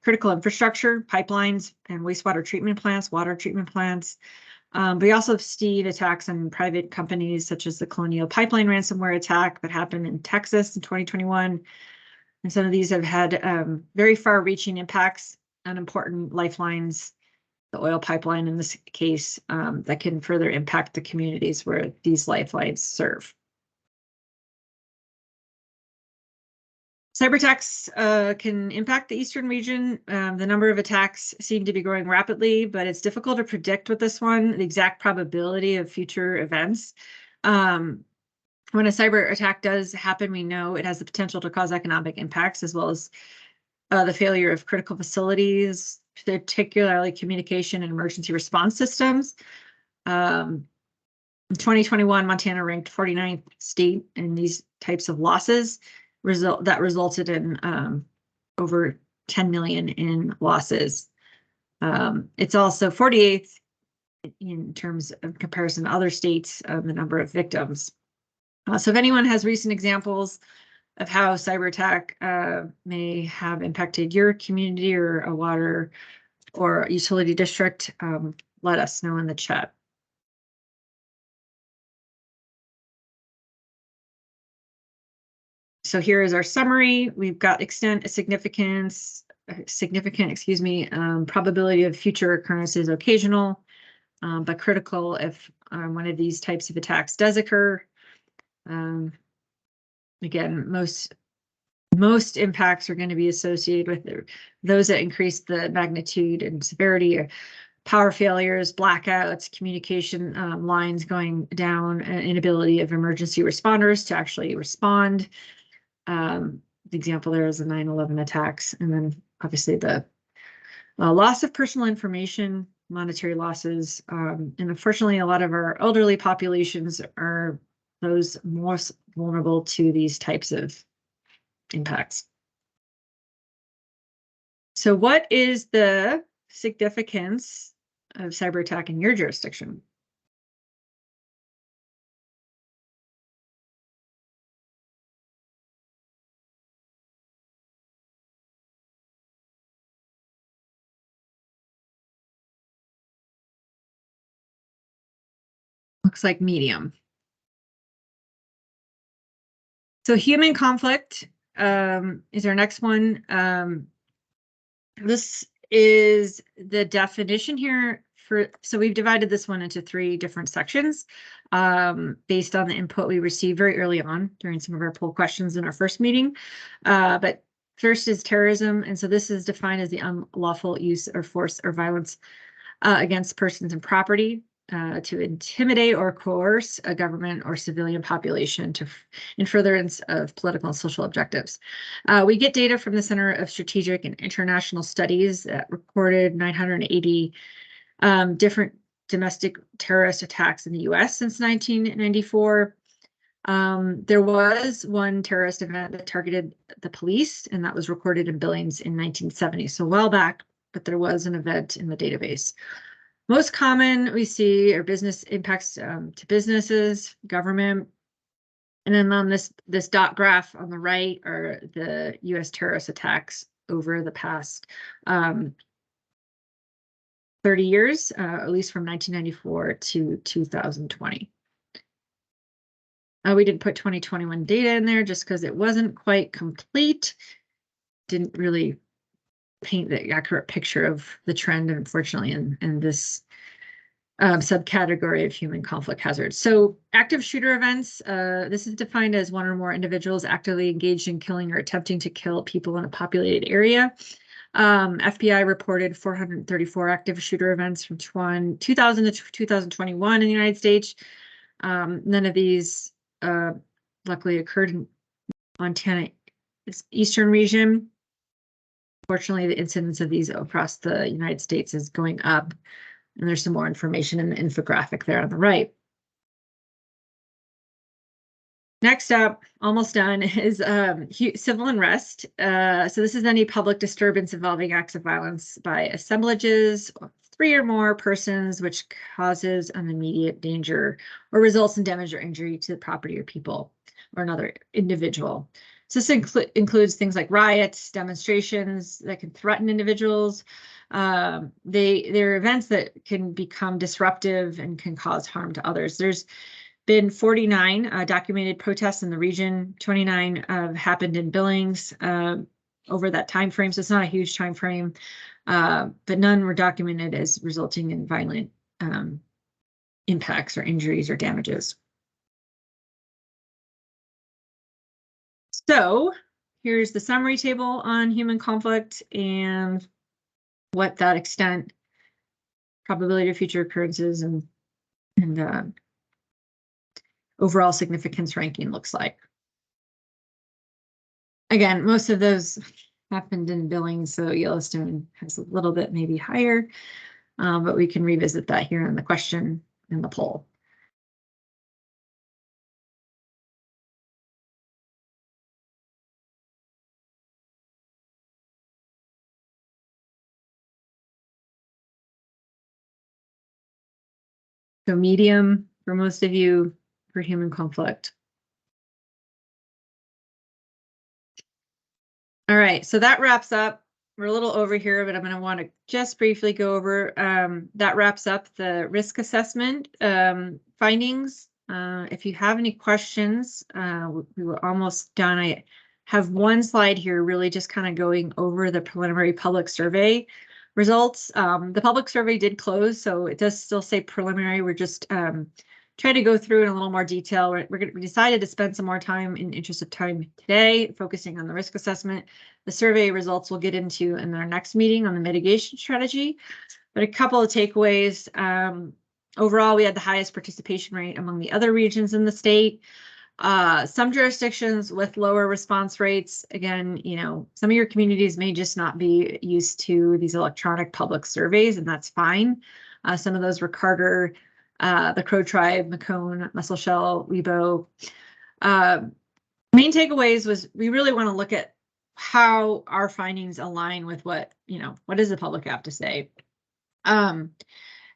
critical infrastructure, pipelines, and wastewater treatment plants, water treatment plants. But we also have Steve attacks on private companies, such as the Colonial Pipeline ransomware attack that happened in Texas in 2021. And some of these have had very far-reaching impacts on important lifelines, the oil pipeline in this case, that can further impact the communities where these lifelines serve. Cyber attacks can impact the Eastern region. The number of attacks seem to be growing rapidly, but it's difficult to predict with this one, the exact probability of future events. When a cyber attack does happen, we know it has the potential to cause economic impacts, as well as the failure of critical facilities, particularly communication and emergency response systems. In 2021, Montana ranked 49th state in these types of losses. That resulted in over 10 million in losses. It's also 48th in terms of comparison to other states, the number of victims. So if anyone has recent examples of how cyber attack may have impacted your community or a water or utility district, let us know in the chat. So here is our summary. We've got extent, significant, probability of future occurrences occasional, but critical if one of these types of attacks does occur. Again, most impacts are going to be associated with those that increase the magnitude and severity of power failures, blackouts, communication lines going down, inability of emergency responders to actually respond. The example there is the 9/11 attacks, and then obviously the loss of personal information, monetary losses, and unfortunately a lot of our elderly populations are those most vulnerable to these types of impacts. So what is the significance of cyber attack in your jurisdiction? Looks like medium. So human conflict is our next one. This is the definition here so we've divided this one into 3 different sections based on the input we received very early on during some of our poll questions in our first meeting. But first is terrorism. And so this is defined as the unlawful use or force or violence against persons and property to intimidate or coerce a government or civilian population in furtherance of political and social objectives. We get data from the Center of Strategic and International Studies that recorded 980 different domestic terrorist attacks in the US since 1994. There was one terrorist event that targeted the police, and that was recorded in Billings in 1970, so a while back, but there was an event in the database. Most common we see are business impacts to businesses, government, and then on this dot graph on the right are the U.S. terrorist attacks over the past 30 years, at least from 1994 to 2020. We didn't put 2021 data in there just because it wasn't quite complete. Didn't really paint the accurate picture of the trend, unfortunately, in this subcategory of human conflict hazards. So active shooter events, this is defined as one or more individuals actively engaged in killing or attempting to kill people in a populated area. FBI reported 434 active shooter events from 2000 to 2021 in the United States. None of these luckily occurred in Montana, Eastern region. Fortunately, the incidence of these across the United States is going up, and there's some more information in the infographic there on the right. Next up, almost done, is civil unrest. So this is any public disturbance involving acts of violence by assemblages, 3 or more persons, which causes an immediate danger or results in damage or injury to the property or people or another individual. So this includes things like riots, demonstrations that can threaten individuals. They're events that can become disruptive and can cause harm to others. There's been 49 documented protests in the region. 29 happened in Billings over that time frame, so it's not a huge time frame, but none were documented as resulting in violent impacts or injuries or damages. So here's the summary table on human conflict and what that extent, probability of future occurrences, and overall significance ranking looks like. Again, most of those happened in Billings, so Yellowstone has a little bit maybe higher, but we can revisit that here in the question and the poll. So medium for most of you for human conflict. All right, so that wraps up. We're a little over here, but I'm going to want to just briefly go over. That wraps up the risk assessment findings. If you have any questions, we were almost done. I have one slide here really just kind of going over the preliminary public survey results. The public survey did close, so it does still say preliminary. We're just trying to go through in a little more detail. We decided to spend some more time in the interest of time today, focusing on the risk assessment. The survey results we'll get into in our next meeting on the mitigation strategy. But a couple of takeaways. Overall, we had the highest participation rate among the other regions in the state. Some jurisdictions with lower response rates. Again, you know, some of your communities may just not be used to these electronic public surveys, and that's fine. Some of those were Carter, the Crow Tribe, Macomb, Musselshell, Lebo. Main takeaways was we really want to look at how our findings align with what does the public have to say. And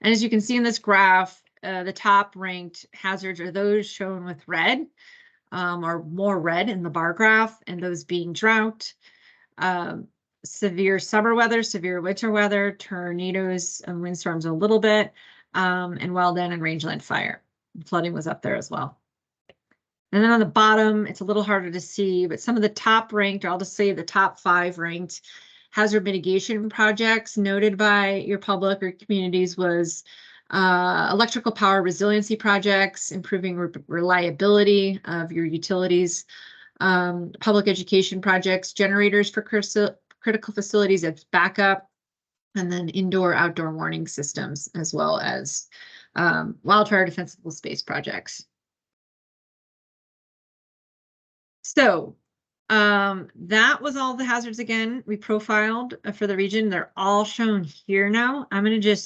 as you can see in this graph, the top ranked hazards are those shown with red, or more red in the bar graph, and those being drought, severe summer weather, severe winter weather, tornadoes and windstorms a little bit, and wildland and rangeland fire. Flooding was up there as well. And then on the bottom, it's a little harder to see, but some of the top ranked, or I'll just say the top 5 ranked hazard mitigation projects noted by your public or communities was electrical power resiliency projects, improving reliability of your utilities, public education projects, generators for critical facilities as backup, and then indoor-outdoor warning systems, as well as wildfire defensible space projects. So that was all the hazards again we profiled for the region. They're all shown here now. I'm going to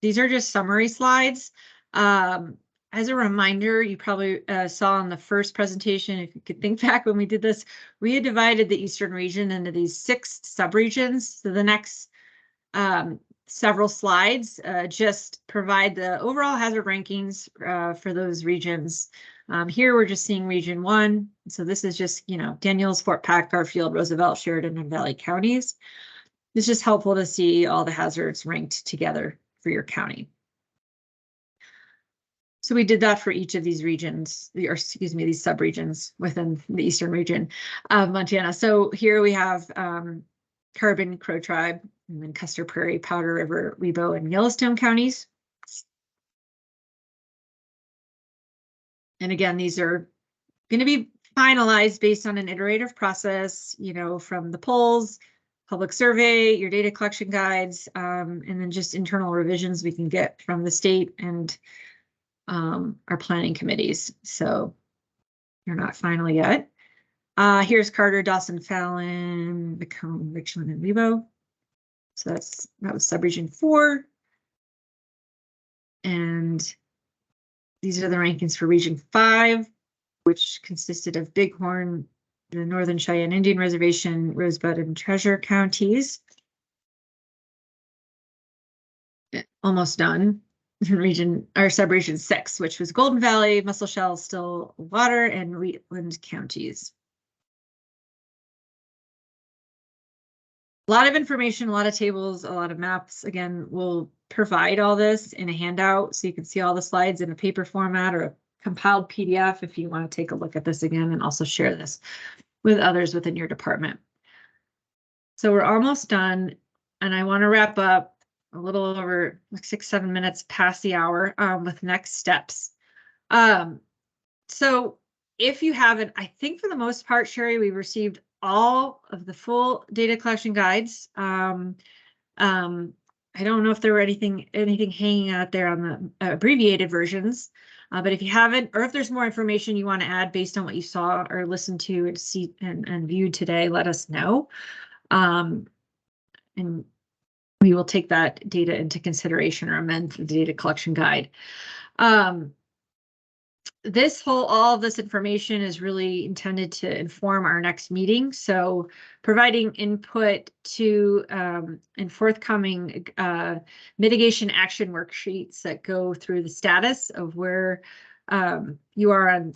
these are just summary slides. As a reminder, you probably saw in the first presentation, if you could think back when we did this, we had divided the Eastern region into these 6 subregions. So the next several slides just provide the overall hazard rankings for those regions. Here we're just seeing Region 1. So this is just, Daniels, Fort Pack, Garfield, Roosevelt, Sheridan, and Valley counties. It's just helpful to see all the hazards ranked together for your county. So we did that for each of these regions, or excuse me, these subregions within the Eastern region of Montana. So here we have Carbon, Crow Tribe, and then Custer Prairie, Powder River, Lebo, and Yellowstone counties. And again, these are going to be finalized based on an iterative process, from the polls, public survey, your data collection guides, and then just internal revisions we can get from the state and our planning committees. So you're not final yet. Here's Carter, Dawson, Fallon, Macomb, Richland, and Lebo. So that was subregion 4. And these are the rankings for region 5. which consisted of Bighorn, the Northern Cheyenne Indian Reservation, Rosebud, and Treasure counties. Almost done. Region or subregion 6, which was Golden Valley, Musselshell, Stillwater, and Wheatland counties. A lot of information, a lot of tables, a lot of maps. Again, we'll provide all this in a handout so you can see all the slides in a paper format or a compiled PDF if you want to take a look at this again, and also share this with others within your department. So we're almost done, and I want to wrap up a little over like 6-7 minutes past the hour with next steps. So if you haven't, I think for the most part, Sherry, we've received all of the full data collection guides. I don't know if there were anything hanging out there on the abbreviated versions, but if you haven't, or if there's more information you want to add based on what you saw or listened to and see and viewed today, let us know. And we will take that data into consideration or amend the data collection guide. All of this information is really intended to inform our next meeting. So providing input to and forthcoming mitigation action worksheets that go through the status of where you are on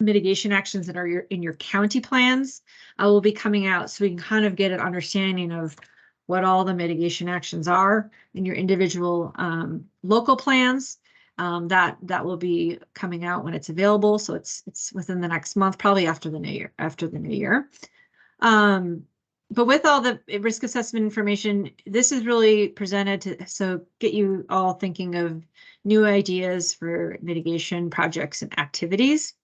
mitigation actions that are in your county plans will be coming out, so we can kind of get an understanding of what all the mitigation actions are in your individual local plans. That will be coming out when it's available. So it's within the next month, probably after the new year. But with all the risk assessment information, this is really presented to get you all thinking of new ideas for mitigation projects and activities.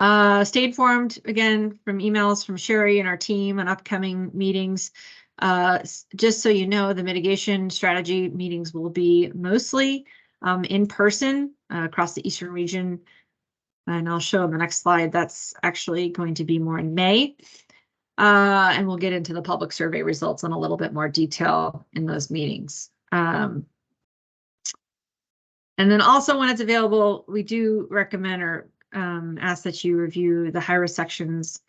Stay informed again from emails from Sherry and our team on upcoming meetings. Just so you know, the mitigation strategy meetings will be mostly in person across the Eastern region. And I'll show on the next slide, that's actually going to be more in May. And we'll get into the public survey results in a little bit more detail in those meetings. And then also when it's available, we do recommend or ask that you review the HIRA sections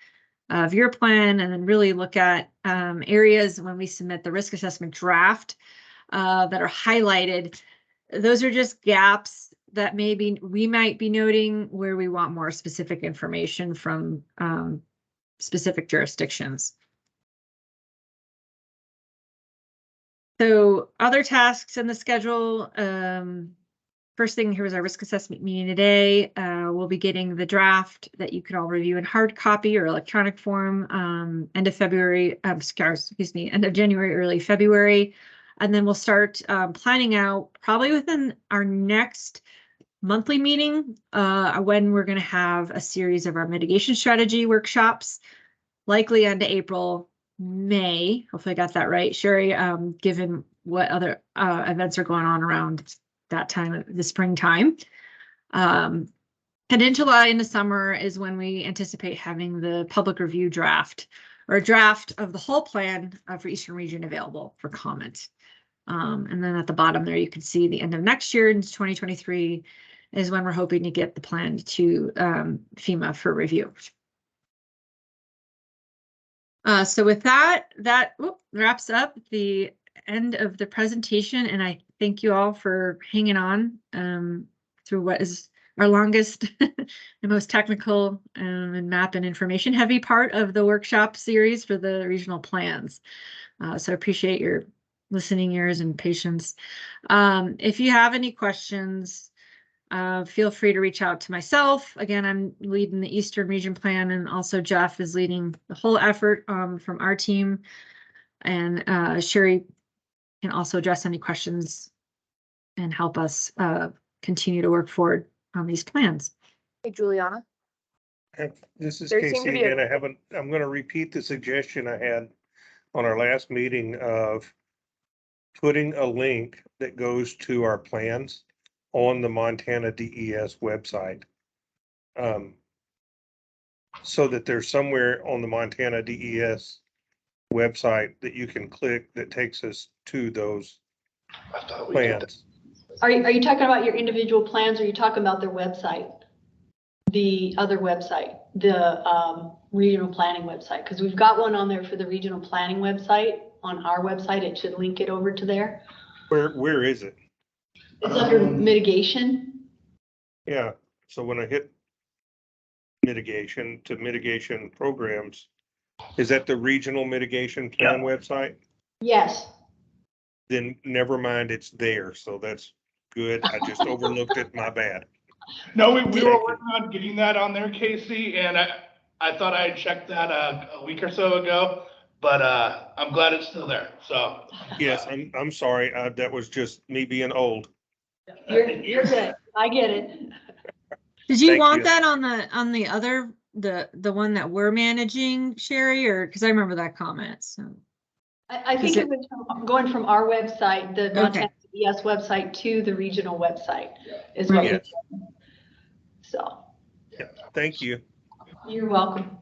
of your plan and then really look at areas when we submit the risk assessment draft that are highlighted. Those are just gaps that maybe we might be noting where we want more specific information from specific jurisdictions. So other tasks in the schedule. First thing here was our risk assessment meeting today. We'll be getting the draft that you can all review in hard copy or electronic form end of February, end of January, early February. And then we'll start planning out probably within our next monthly meeting when we're going to have a series of our mitigation strategy workshops, likely into April, May. Hopefully I got that right, Sherry, given what other events are going on around that time of the springtime. And in July in the summer is when we anticipate having the public review draft or a draft of the whole plan for Eastern Region available for comment. And then at the bottom there, you can see the end of next year in 2023 is when we're hoping to get the plan to FEMA for review. So with that wraps up the end of the presentation, and I thank you all for hanging on through what is our longest and most technical and map and information heavy part of the workshop series for the regional plans. So I appreciate your listening ears and patience. If you have any questions, feel free to reach out to myself. Again, I'm leading the Eastern Region Plan, and also Jeff is leading the whole effort from our team. And Sherry can also address any questions and help us continue to work forward on these plans. Hey, Juliana. This is There seemed to Casey be a- again. I'm going to repeat the suggestion I had on our last meeting of putting a link that goes to our plans on the Montana DES website. So that there's somewhere on the Montana DES website that you can click that takes us to those plans. Are you talking about your individual plans, or are you talking about their website? the other website, the regional planning website, because we've got one on there for the regional planning website on our website. It should link it over to there. Where is it? It's under mitigation. Yeah, so when I hit mitigation to mitigation programs, is that the regional mitigation plan website? Yes. Then never mind, it's there, so that's good. I just overlooked it, my bad. No, we were working on getting that on there, Casey, and I thought I had checked that a week or so ago, but I'm glad it's still there, so. Yes, I'm sorry, that was just me being old. You're good. I get it. Did you Thank want you. that on the other, the one that we're managing, Sherry, or, because I remember that comment, so. I think it was going from our website, the Montana CES website, to the regional website is what we did. So. Yeah, thank you. You're welcome.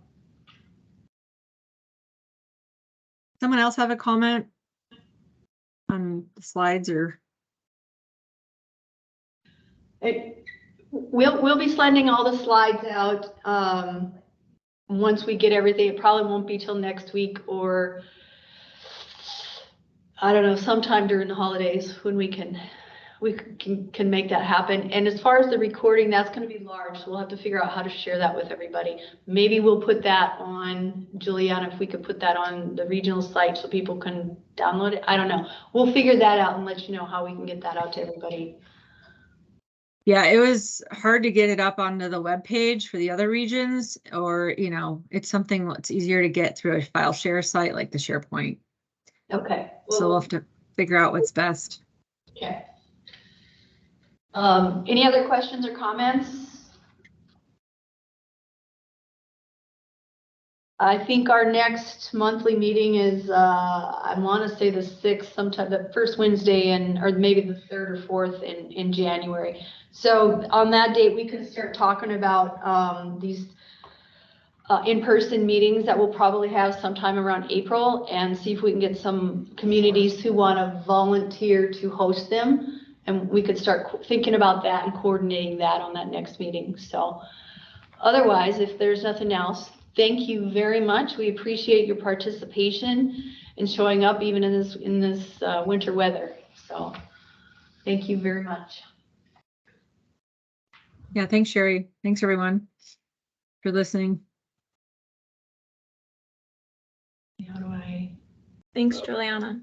Someone else have a comment on the slides or? We'll be sending all the slides out once we get everything. It probably won't be till next week, or I don't know, sometime during the holidays when we can make that happen. And as far as the recording, that's going to be large, so we'll have to figure out how to share that with everybody. Maybe we'll put that on, Juliana, if we could put that on the regional site so people can download it. I don't know. We'll figure that out and let you know how we can get that out to everybody. Yeah, it was hard to get it up onto the web page for the other regions, or, you know, it's something that's easier to get through a file share site like the SharePoint. Okay. So we'll have to figure out what's best. Okay. Any other questions or comments? I think our next monthly meeting is, I want to say the 6th, sometime the first Wednesday or maybe the 3rd or 4th in January. So on that date, we can start talking about these in-person meetings that we'll probably have sometime around April, and see if we can get some communities who want to volunteer to host them. And we could start thinking about that and coordinating that on that next meeting. So otherwise, if there's nothing else, thank you very much. We appreciate your participation and showing up even in this winter weather. So thank you very much. Yeah, thanks, Sherry. Thanks, everyone, for listening. How do I? Thanks, Juliana.